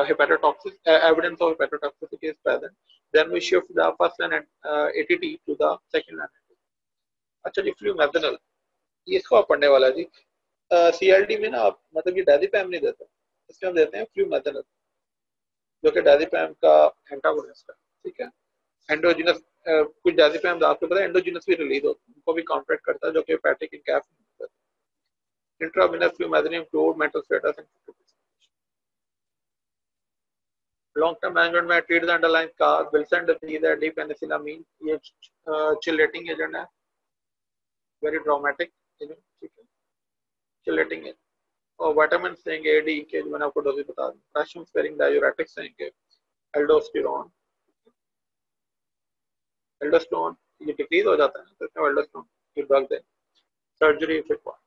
hepatotoxic evidence of hepatotoxicity is present, then we shift the first line ATT to the second line. अच्छा जी, फ्लूमेथनल, ये इसको आप पढ़ने वाला जी। सीएलडी में ना आप मतलब ये डायज़ेपैम नहीं देते, इसमें हम देते हैं फ्लूमेथनल, जो कि डायज़ेपैम का एंटागोनिस्ट है, ठीक है। एंडोजिनस कुछ डायज़ेपैम आपको पता है एंडोजिनस भी रिलीज होते हैं, उनको भी कॉन्ट्रैक्ट करता है, जो कि हेपेटिक इनकैफ इंट्रावेनस फ्लूमेथनिन fluid mental status and long term management में treat the underlying cause, Wilson disease है, डी पेनिसिलामीन, ये चिलेटिंग एजेंट है, वेरी ड्रामेटिक एजेंट, ठीक है, चिलेटिंग एजेंट। और विटामिन देंगे डी के, जो मैंने आपको डोजेज बता दी, पोटेशियम स्पेयरिंग डायूरेटिक्स देंगे, एल्डोस्टेरोन, एल्डोस्टेरोन ये डिक्रीज हो जाता है तो इसमें एल्डोस्टेरोन की ड्रग दें, सर्जरी इफ रिक्वायर्ड।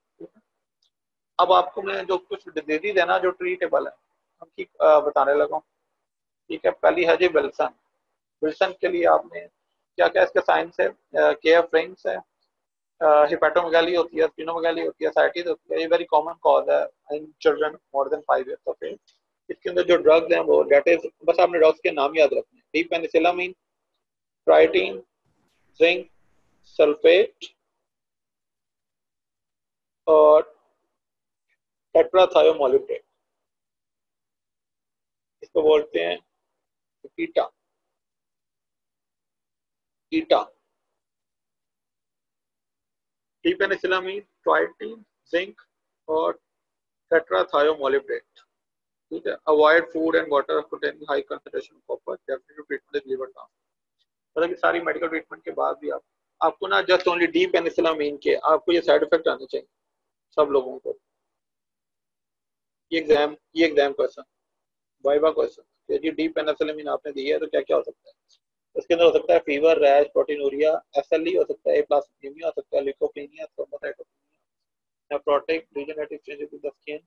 अब आपको मैं जो कुछ डिजीज है ना जो ट्रीटेबल है उनकी बताने लगा हूँ, ठीक है। पहली है जी विल्सन। विल्सन के लिए आपने क्या क्या इसके साइंस है, केएफ रिंग्स है, हिपेटोमेगाली होती है, स्प्लीनोमेगाली होती है, साइटिस होती है, ये वेरी कॉमन कॉज है in children more than 5 years of age. इसके अंदर जो ड्रग्स हैं वो डेट इज, बस आपने ड्रग्स के नाम याद रखने हैं, डी पेनिसिलामीन, ट्राइटीन, जिंक सल्फेट और टेट्राथायोमोलिब्डेट, इसको बोलते हैं ईटा, ईटा, डी पेनिसिलामीन, ट्राइटीन, जिंक और टेट्राथायोमोलिब्डेट, ठीक है। Avoid food and water containing high concentration of copper, definitely treatment is liver transplant. मतलब कि सारी मेडिकल ट्रीटमेंट के बाद भी आपको ना जस्ट ओनली डी पेनिसिलामीन के आपको ये साइड इफेक्ट आने चाहिए सब लोगों को। ये एग्जाम क्वेश्चन, वाइवा क्वेश्चन, जी डी पेनिसिलामीन आपने दी है तो क्या क्या हो सकता है, उसके अंदर हो सकता है फीवर, रैश, प्रोटीनूरिया, एसएलई हो सकता है, एप्लास्टिक एनीमिया हो सकता है, leukopenia, thrombocytopenia, nephrotic degenerative changes in the skin,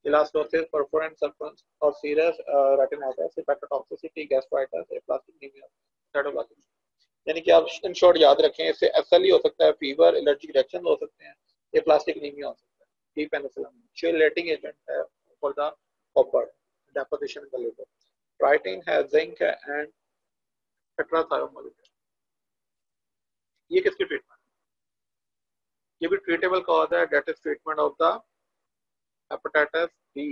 elastosis, perforans सल्फेंस और serious retinitis, hepatotoxicity, gastritis, aplastic anaemia, cytoplasm. यानी कि आप इन शॉर्ट याद रखें, इससे एसएलई हो सकता है, फीवर, एलर्जिक रिएक्शन हो सकते हैं, एप्लास्टिक एनीमिया हो सकता है। डी पेनिसिलिन चिलेटिंग एजेंट है for the copper deposition in the liver. Trientine है, जिंक है एंड टेट्राथायोमोलिब्डेट। ये किसकी ट्रीटमेंट, ये भी ट्रीटेबल कॉज है, that is treatment of the hepatitis B.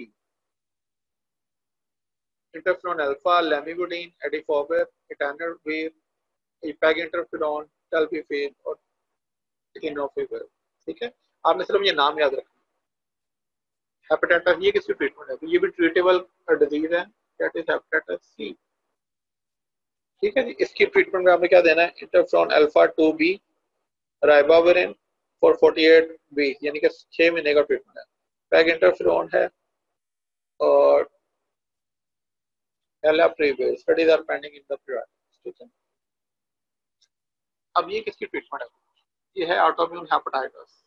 Interferon alpha, lamivudine, adefovir, entecavir, peg interferon, telbivudine और tenofovir. ठीक है, आपने सिर्फ ये नाम याद रखना। हेपेटाइटिस ये किसकी ट्रीटमेंट है? तो ये भी ट्रीटेबल डिजीज है, दैट इज हेपेटाइटिस सी। ठीक है जी, इसकी ट्रीटमेंट में आपने क्या देना है? Interferon alpha 2 B, ribavirin for 48 week, यानी कि 6 महीने का ट्रीटमेंट है। पैग इंटरफेरॉन है और एलाप्रिविर, studies are pending in the period. ठीक है, अब ये किसकी ट्रीटमेंट है? ये है ऑटोइम्यून हेपेटाइटिस।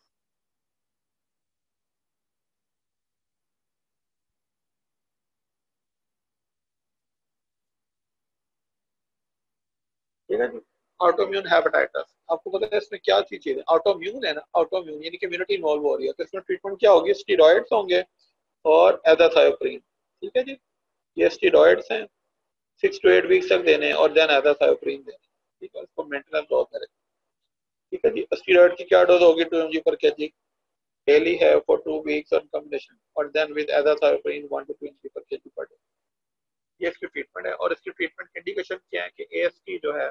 ठीक है जी, ऑटोइम्यून हेपेटाइटिस, आपको पता है इसमें क्या चीज है? ऑटोइम्यून है ना, ऑटोइम्यून यानी कि इम्यूनिटी इन्वॉल्व हो रही है, तो इसमें ट्रीटमेंट क्या होगी? स्टेरॉइड्स होंगे और एजाथायोप्रिन। ठीक है जी, ये स्टेरॉइड्स हैं, 6 to 8 वीक्स तक देने और देन एजाथायोप्रिन देने। ठीक है, इसको मेंटेनेंस डोज करें। ठीक है जी, स्टेरॉइड की क्या डोज होगी? 2 mg/kg डेली है फॉर 2 वीक्स ऑन कॉम्बिनेशन, और then with एजाथायोप्रिन 1 to 2 mg/kg per day. ये इसकी ट्रीटमेंट है, और इसकी ट्रीटमेंट इंडिकेशन क्या है? कि एएसटी जो है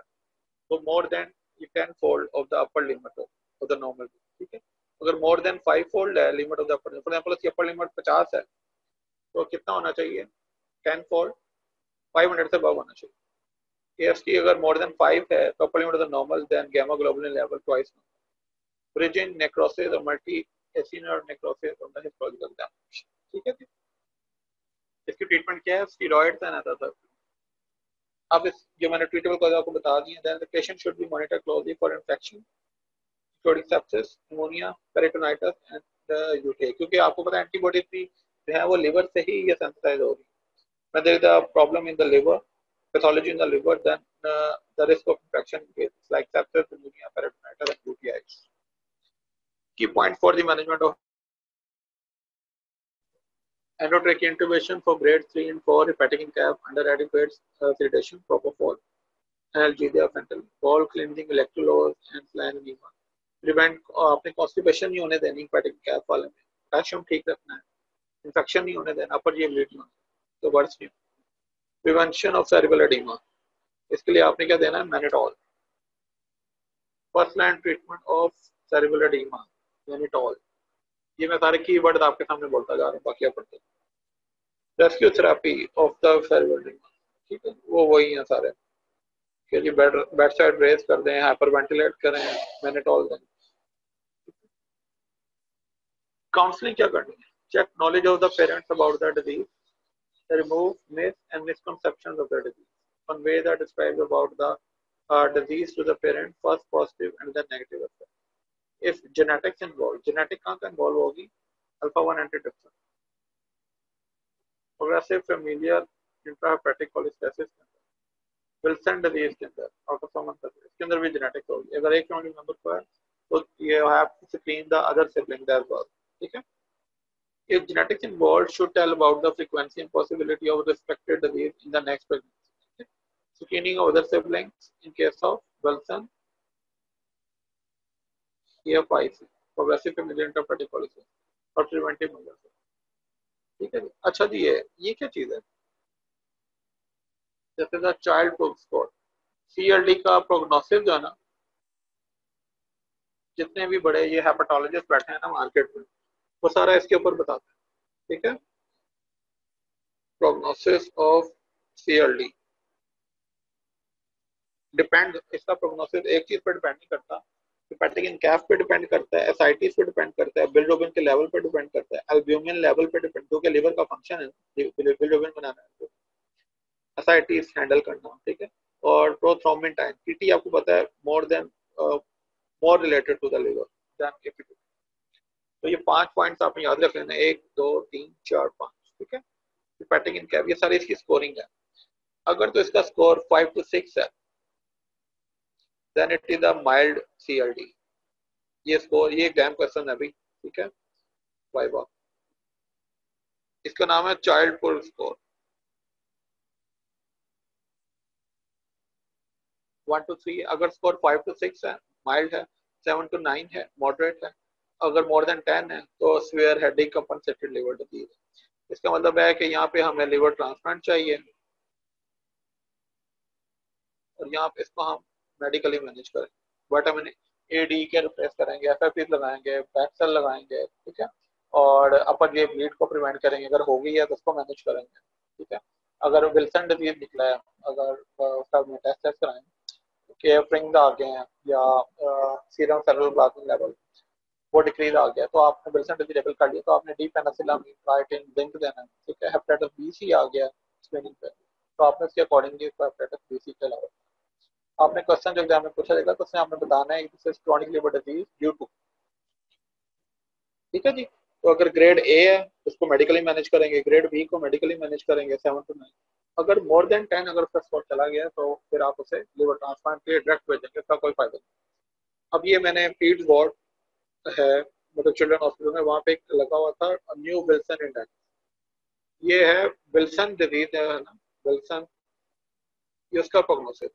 तो more than 10 fold of the upper limit of the normal. ठीक है, अगर मोर देन 5 fold है limit of the upper, for example इसकी अपर लिमिट 50 है, तो कितना होना चाहिए? 10 fold, 500 से above होना चाहिए। एएसटी अगर मोर देन 5 है तो upper limit of the normal, then gamma globulin level twice, bridging necrosis or multi acinar necrosis of the histological damage। ठीक है, इसकी ट्रीटमेंट क्या है? Steroids and other. अब इस जो मैंने ट्रीटेबल कॉज आपको बता दी है, then the patient should be monitor closely for infection including sepsis, pneumonia, peritonitis and UTI, क्योंकि आपको पता है एंटीबॉडी जो है वो लिवर से ही ये सेंसिटाइज हो रही है। when there is a problem in the liver, pathology in the liver, then the risk of infection is like sepsis, pneumonia, peritonitis, and UTIs. Key point for the management of endotracheal intubation for grade 3 and 4 hepatic incap under adequate sedation, propofol, analgesia, fentanyl, bowel cleansing, electrolytes, and saline enema. Prevent अपने constipation नहीं होने देनी hepatic incap वाले में, calcium ठीक रखना है, infection नहीं होने देना, अपर ये bleeding तो वर्ड्स नहीं। प्रिवेंशन ऑफ सेरिब्रल एडिमा, इसके लिए आपने क्या देना है? Mannitol. First line treatment of cerebral oedema, mannitol. ये मैं सारे कीवर्ड आपके सामने बोलता जा रहा हूँ, बाकी आप पढ़ते। Rescue therapy of the cerebral oedema, ठीक है, वो वही है सारे कि जी बेड साइड रेज कर दें, हाइपर वेंटिलेट करें, मैनिटॉल दें। काउंसलिंग क्या करनी है? Check knowledge of the parents about the disease, remove myths and misconceptions of the disease, convey the describes about the disease to the parent, first positive and then negative effect. If genetics involved, genetic कहाँ का involve होगी? Alpha 1 antitrypsin, progressive familial intrahepatic cholestasis के अंदर, Wilson disease के अंदर, autosomal इसके अंदर भी जेनेटिक्स होगी। अगर एक फैमिली मेंबर को है तो you have to screen the other siblings as well। ठीक है, if genetics involved, should tell about the frequency and possibility of respected disease in the next pregnancy। Okay? Screening of other siblings in case of Wilson, EFIC, progressive familial intrahepatic cholestasis और preventive measures। ठीक है जी, अच्छा जी, ये क्या चीज है? जैसे the child प्रोग score, CLD का प्रोग्नोसिस जो है ना, जितने भी बड़े ये हेपेटोलॉजिस्ट बैठे हैं ना मार्केट में, वो सारा इसके ऊपर बताते हैं। ठीक है, प्रोग्नोसिस ऑफ CLD डिपेंड, इसका प्रोग्नोसिस एक चीज पर डिपेंड नहीं करता, हेपेटिक इनकैफ पे डिपेंड करता है, एसाइटिस पे डिपेंड करता है, बिलिरुबिन के लेवल पे डिपेंड करता है, एल्ब्यूमिन लेवल पे डिपेंड, क्योंकि लिवर का फंक्शन है बिलिरुबिन बनाना है, एसाइटिस हैंडल करना। ठीक है, और प्रोथ्रोम्बिन टाइम, पीटी आपको पता है more than more related to the liver than APT. तो ये 5 पॉइंट्स आपने याद रख लेना, 1 2 3 4 5। ठीक है, हेपेटिक इनकैफ, ये सारी इसकी स्कोरिंग है। अगर तो इसका स्कोर 5 to 6 है, then it is a mild CLD। ये स्कोर, ये एग्जाम क्वेश्चन है अभी। ठीक है, वाइवा, इसका नाम है चाइल्ड पुल स्कोर। 1 to 3, अगर स्कोर 5 to 6 है माइल्ड है, 7 to 9 है मॉडरेट है, अगर मोर देन 10 है तो swear headache compensated liver disease. इसका मतलब है कि यहाँ पे हमें लिवर ट्रांसप्लांट चाहिए, और यहाँ पे इसको हम मेडिकली मैनेज करें। विटामिन ए डी के रिप्लेस करेंगे, एफ लगाएंगे, पैक्सल लगाएंगे, ठीक है। और अपन ये ब्लीड को प्रिवेंट करेंगे, अगर हो गई है तो उसको मैनेज करेंगे, ठीक है। अगर विल्सन डिजीज निकला है, अगर उसका टेस्ट टेस्ट कराएंगे, के फ्रिंग्स आ गए हैं या सीरम सेलुलर प्लाज्मा लेवल वो डिक्रीज आ गया, तो आपने विल्सन डिजीज लेवल कर लिया, तो आपने डी पेनिसिलिन ट्राइटिन जिंक देना है, ठीक है। हेपेटाइटिस बी सी आ गया स्क्रीनिंग पे, तो आपने उसके अकॉर्डिंगली हेपेटाइटिस बी सी के अलावा आपने क्वेश्चन जो एग्जाम में पूछा जाएगा तो उसमें आपने बताना है this is chronic liver disease due to, ठीक है जी। तो अगर ग्रेड ए है उसको मेडिकली मैनेज करेंगे, ग्रेड बी को मेडिकली मैनेज करेंगे 7 to 9। अगर मोर देन 10 अगर उसका स्कोर चला गया तो फिर आप उसे लिवर ट्रांसप्लांट के लिए डायरेक्ट भेजेंगे, इसका कोई फायदा नहीं। अब ये मैंने पीड्स वार्ड है, मतलब चिल्ड्रन हॉस्पिटल में, वहाँ पे एक लगा हुआ था न्यू विल्सन इंडेक्स। ये है विल्सन डिजीज है ना, विल्सन, ये उसका प्रोग्नोसिस,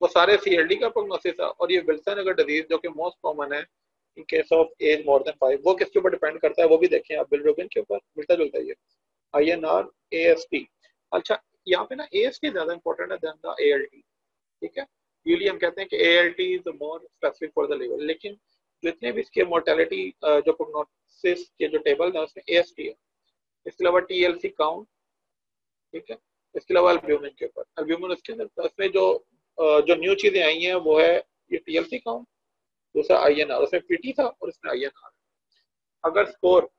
वो सारे सीएलडी का प्रोग्नोसिस है। और ये विल्सन अगर डिजीज जो कि मोस्ट कॉमन है in case of age more than 5, वो किसके ऊपर डिपेंड करता है वो भी देखें आप, बिलरुबिन के ऊपर मिलता जुलता है ये, INR AST। अच्छा, यहाँ पे ना AST ज्यादा इंपॉर्टेंट है देन द ALT, ठीक है। यूजली हम कहते हैं कि ALT is more specific for the liver, लेकिन जितने भी इसके मोर्टेलिटी जो प्रोग्नोसिस के जो टेबल है उसमें AST है। इसके अलावा TLC काउंट, ठीक है। इसके अलावा एल्ब्यूमिन के ऊपर, एल्ब्यूमिन उसके अंदर उसमें जो न्यू चीजें आई हैं वो है ये TLC काउंट, दूसरा INR, उसमें PT था और इसमें INR। अगर स्कोर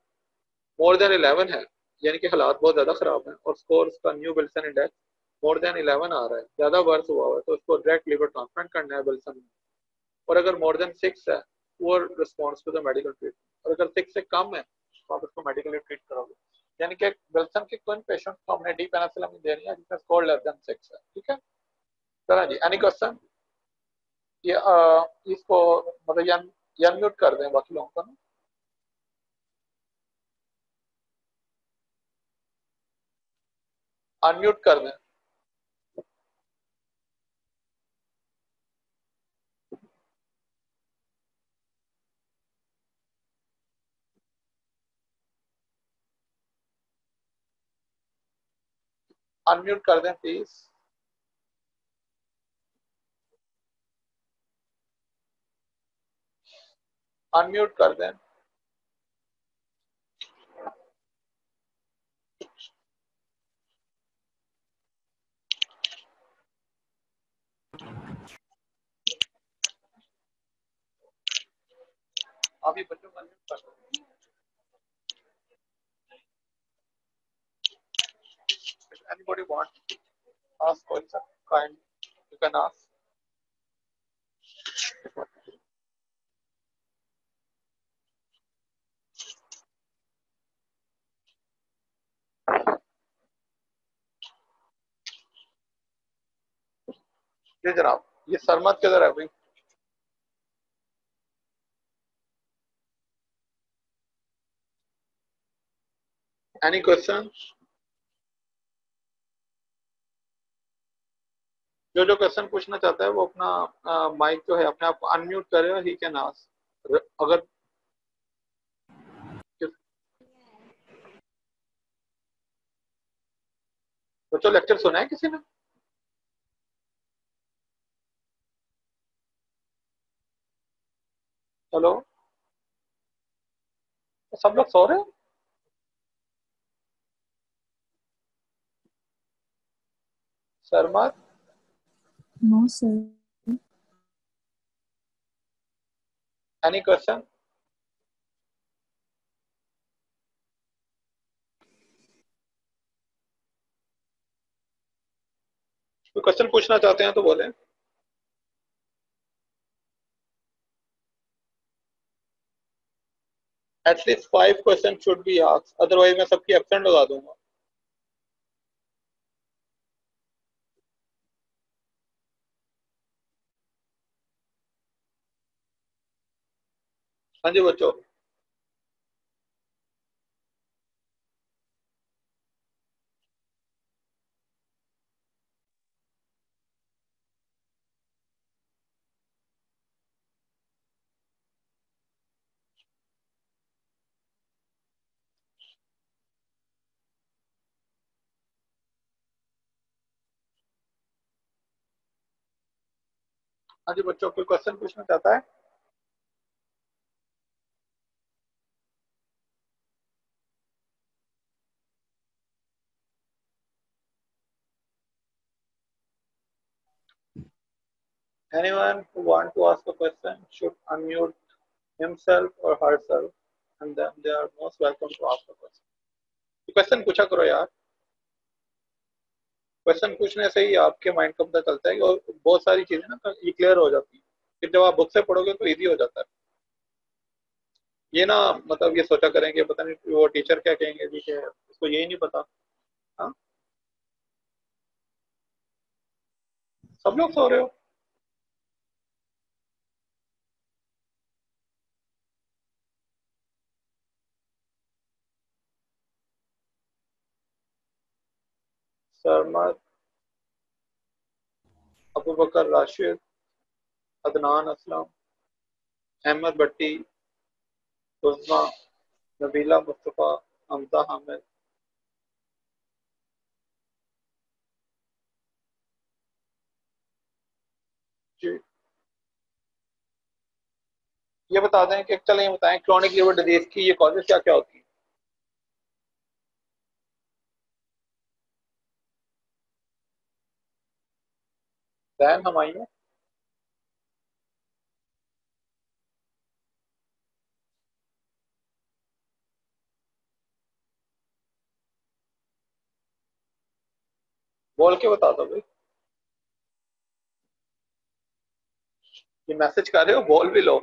मोर देन 11 है, यानी कि हालात बहुत ज्यादा खराब है, और स्कोर उसका new Wilson index more than 11 आ रहा है, ज्यादा वर्स हुआ है, तो उसको डायरेक्ट लिवर ट्रांसप्लांट करना है विल्सन में। और अगर मोर देन 6 है, poor response to the medical treatment, और अगर 6 से कम है तो आप उसको मेडिकली ट्रीट करोगे। यानी कि विल्सन के कौन पेशेंट को हमने डी पेनिसिलिन देनी है जिसका स्कोर लेस देन 6 है, ठीक है। चला जी, एनी क्वेश्चन? ये इसको मतलब ये अनम्यूट कर दें बाकी लोगों को ना, अनम्यूट कर दें। अनम्यूट कर दें प्लीज। अनम्यूट कर दें। अभी बच्चों को अनम्यूट कर दें। Anybody want ask question? Kind, you can ask. जी जनाब, ये सरमत किधर है अभी? Any question? जो जो क्वेश्चन पूछना चाहता है वो अपना माइक जो है अपने आप को अनम्यूट करे, ही कैन आस्क। अगर बच्चों लेक्चर सुना है किसी ने? हेलो, सब लोग सो रहे हैं? सरमत, No, sir. Any question? कोई क्वेश्चन पूछना चाहते हैं तो बोलें। At least 5 question should be ask, otherwise मैं सबकी एब्सेंट लगा दूंगा। हाँ जी बच्चों। हाँ जी बच्चों, कोई क्वेश्चन पूछना चाहता है? Anyone who want to ask a question should unmute himself or herself, and then they are most welcome to ask the question. Question पूछा करो यार। क्वेश्चन पूछने से ही आपके माइंड को पता चलता है और बहुत सारी चीजें ना ये क्लियर हो जाती है। फिर जब आप बुक से पढ़ोगे तो इजी हो जाता है। ये ना मतलब ये सोचा करेंगे पता नहीं वो टीचर क्या कहेंगे जी के उसको यही नहीं पता। हाँ, सब लोग सो रहे हो? सरमद, अबू बकर राशिद, अदनान असलम, अहमद भट्टी, उस्मा, नबीला मुस्तफ़ा, हमजा हामिद। जी, ये बता दें कि चलें, ये बताएं क्रॉनिक लिवर डिजीज की ये कॉजेज क्या क्या होती है? दैन हमायूं। बोल के बता दो भाई। ये मैसेज कर रहे हो, बोल भी लो।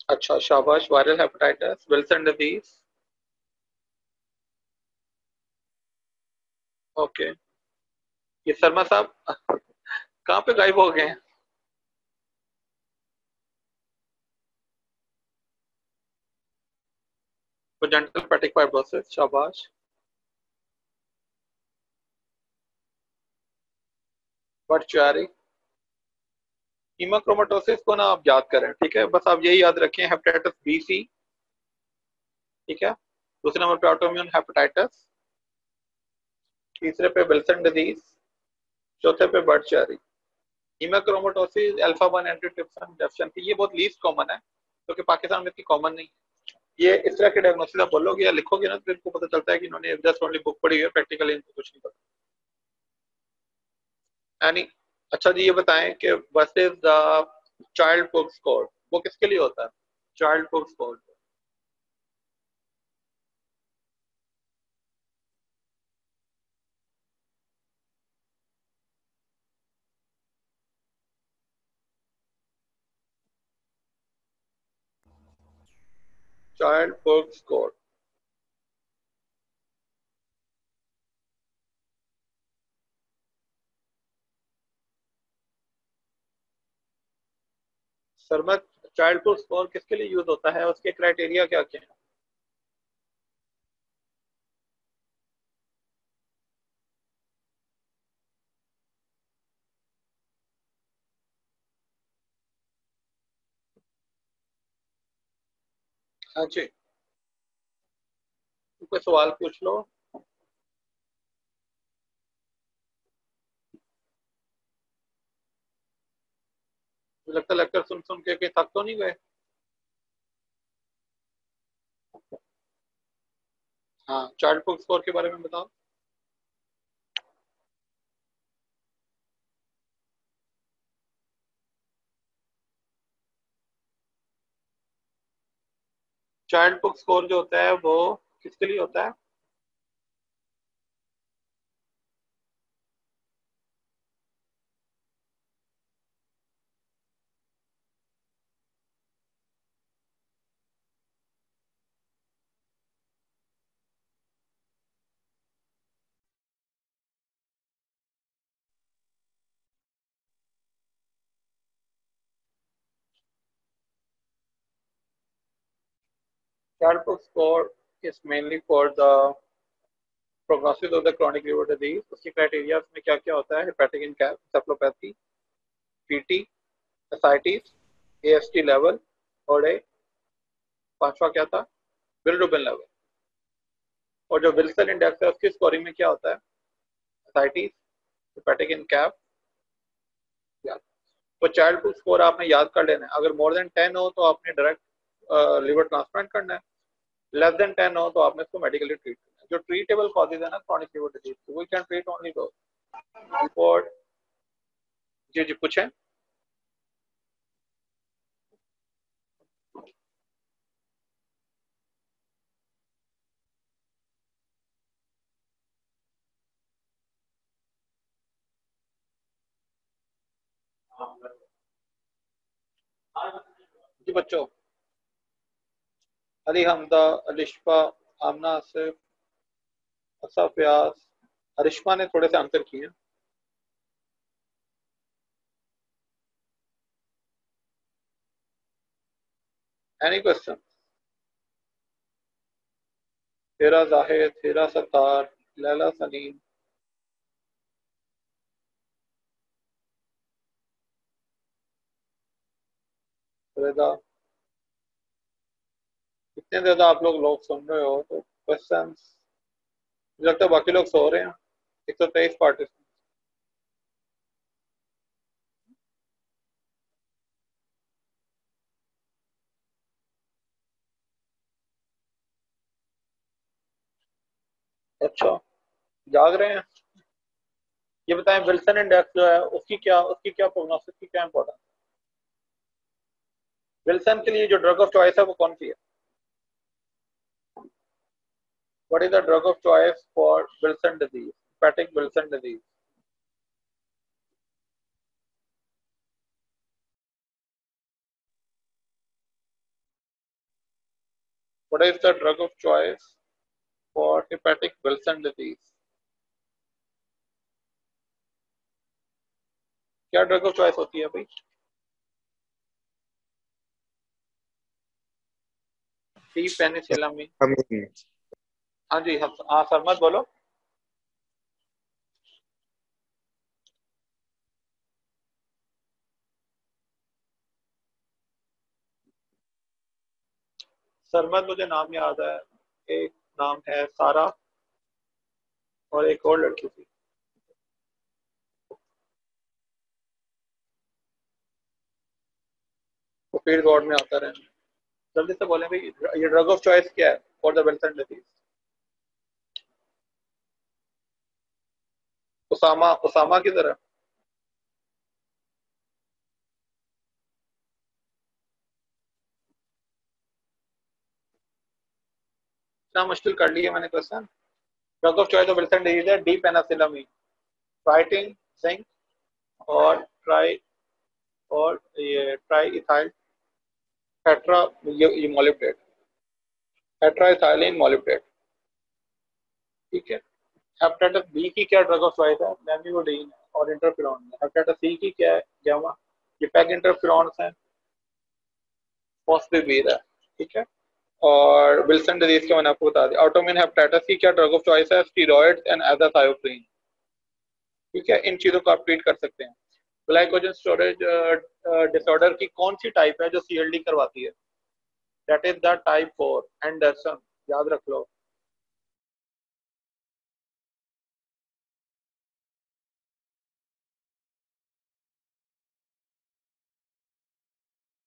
अच्छा शाबाश, viral hepatitis, Wilson disease. Okay. ये शर्मा साहब कहाँ पे गायब हो गए हैं? कोजेंटल पेटिक फाइब्रोसिस, शाबाश। बर्चियारी। हीमाक्रोमेटोसिस को ना आप याद करें, ठीक है, बस आप यही याद रखें, हेपेटाइटिस बी सी। ठीक है। दूसरे नंबर पे ऑटोइम्यून हेपेटाइटिस, तीसरे पे विल्सन डिजीज, चौथे पे बर्चियारी। हीमाक्रोमेटोसिस, अल्फा 1 एंटीट्रिप्सिन डेफिशिएंसी, ये बहुत लीस्ट कॉमन है क्योंकि पाकिस्तान में इतनी कॉमन नहीं है। ये इस तरह के डायग्नोसिस आप बोलोगे या लिखोगे ना तो इनको पता चलता है कि इन्होंने जस्ट ओनली बुक पढ़ी है, प्रैक्टिकली इनको कुछ नहीं पता। यानी अच्छा जी, ये बताएं कि what is the Child Pugh score, वो किसके लिए होता है? Child Pugh score. Child Pugh score. Sarmat, Child Pugh score किसके लिए यूज होता है, उसके क्राइटेरिया क्या क्या है? हाँ जी, कोई सवाल पूछ लो। मुझे लगता है लेक्चर सुन सुन के थक तो नहीं गए? हाँ, चाइल्ड बुक स्कोर के बारे में बताओ। चाइल्ड बुक स्कोर जो होता है वो किसके लिए होता है? Child Pugh score is mainly for the prognosis of the chronic liver disease. उसकी क्राइटेरिया में क्या क्या होता है? Hepatic encephalopathy, PT, ascites, AST level, और पांचवा क्या था? Bilirubin level. और जो विल्सन इंडेक्स है उसकी स्कोरिंग में क्या होता है, एसाइटिस, हेपेटिक इनकैप, तो चाइल्ड टू स्कोर आपने याद कर लेना है। अगर मोर देन 10 हो तो आपने डायरेक्ट लिवर ट्रांसप्लांट करना है, लेस देन 10 हो तो आपने इसको मेडिकली ट्रीट करना है। जो ट्रीटेबल कॉजेज है ना chronic liver disease, we can treat only दो। और जी जी पूछें। जी बच्चों, अली हमदा, अलिशफा, आमना आसिफ, असफ व्यास, अरिश्मा ने थोड़े से आंसर किए। Any question? हेरा जाहिद, हेरा सत्तार, लैला सलीम, रेदा, इतने ज्यादा आप लोग सुन रहे हो तो क्वेश्चन लगता है बाकी लोग सो रहे हैं। 123 पार्टिसिपेंट। अच्छा, जाग रहे हैं। ये बताएं विल्सन इंडेक्स जो है उसकी क्या प्रोग्नोसिस की क्या इंपॉर्टेंस है? विल्सन के लिए जो ड्रग ऑफ चॉइस है वो कौन सी है? What is the drug of choice for Wilson disease, hepatic Wilson disease? What is the drug of choice for hepatic Wilson disease? क्या ड्रग ऑफ चॉइस होती है भाई? डी पेनिसिलामिन। हाँ जी, हाँ सरमत बोलो। सरमत मुझे नाम याद है, एक नाम है सारा और एक और लड़की थी, वो फील्ड वार्ड में आता रहे। जल्दी से बोलें भाई, ये ड्रग ऑफ चॉइस क्या है फॉर द विल्सन डिजीज? उसामा, उसामा की तरह। इतना मुश्किल कर लिया मैंने question. Drug of choice of Wilson disease है डी पेनिसिलामिन, ट्राइटिन, जिंक और ट्राई और ये ट्राई इथाइल टेट्रा, ये मॉलिब्डेट, टेट्रा इथाइलिन मॉलिब्डेट। ठीक है। हेपेटाइटिस बी की क्या ड्रग ऑफ चॉइस है? लेमियोडीन और इंटरफेरॉन। हेपेटाइटिस सी की क्या है? गामा। ये पैक इंटरफेरॉन्स हैं, फॉस्फेबिर है। ठीक है। और विल्सन डिजीज के मैंने आपको बता दिया। ऑटोमिन हेपेटाइटिस की क्या ड्रग ऑफ चॉइस है? Steroids and azathioprine. ठीक है, इन चीजों को आप ट्रीट कर सकते हैं। ग्लाइकोजन स्टोरेज डिसऑर्डर की कौन सी टाइप है जो सीएलडी करवाती है? That is the type 4 Anderson, याद रख लो।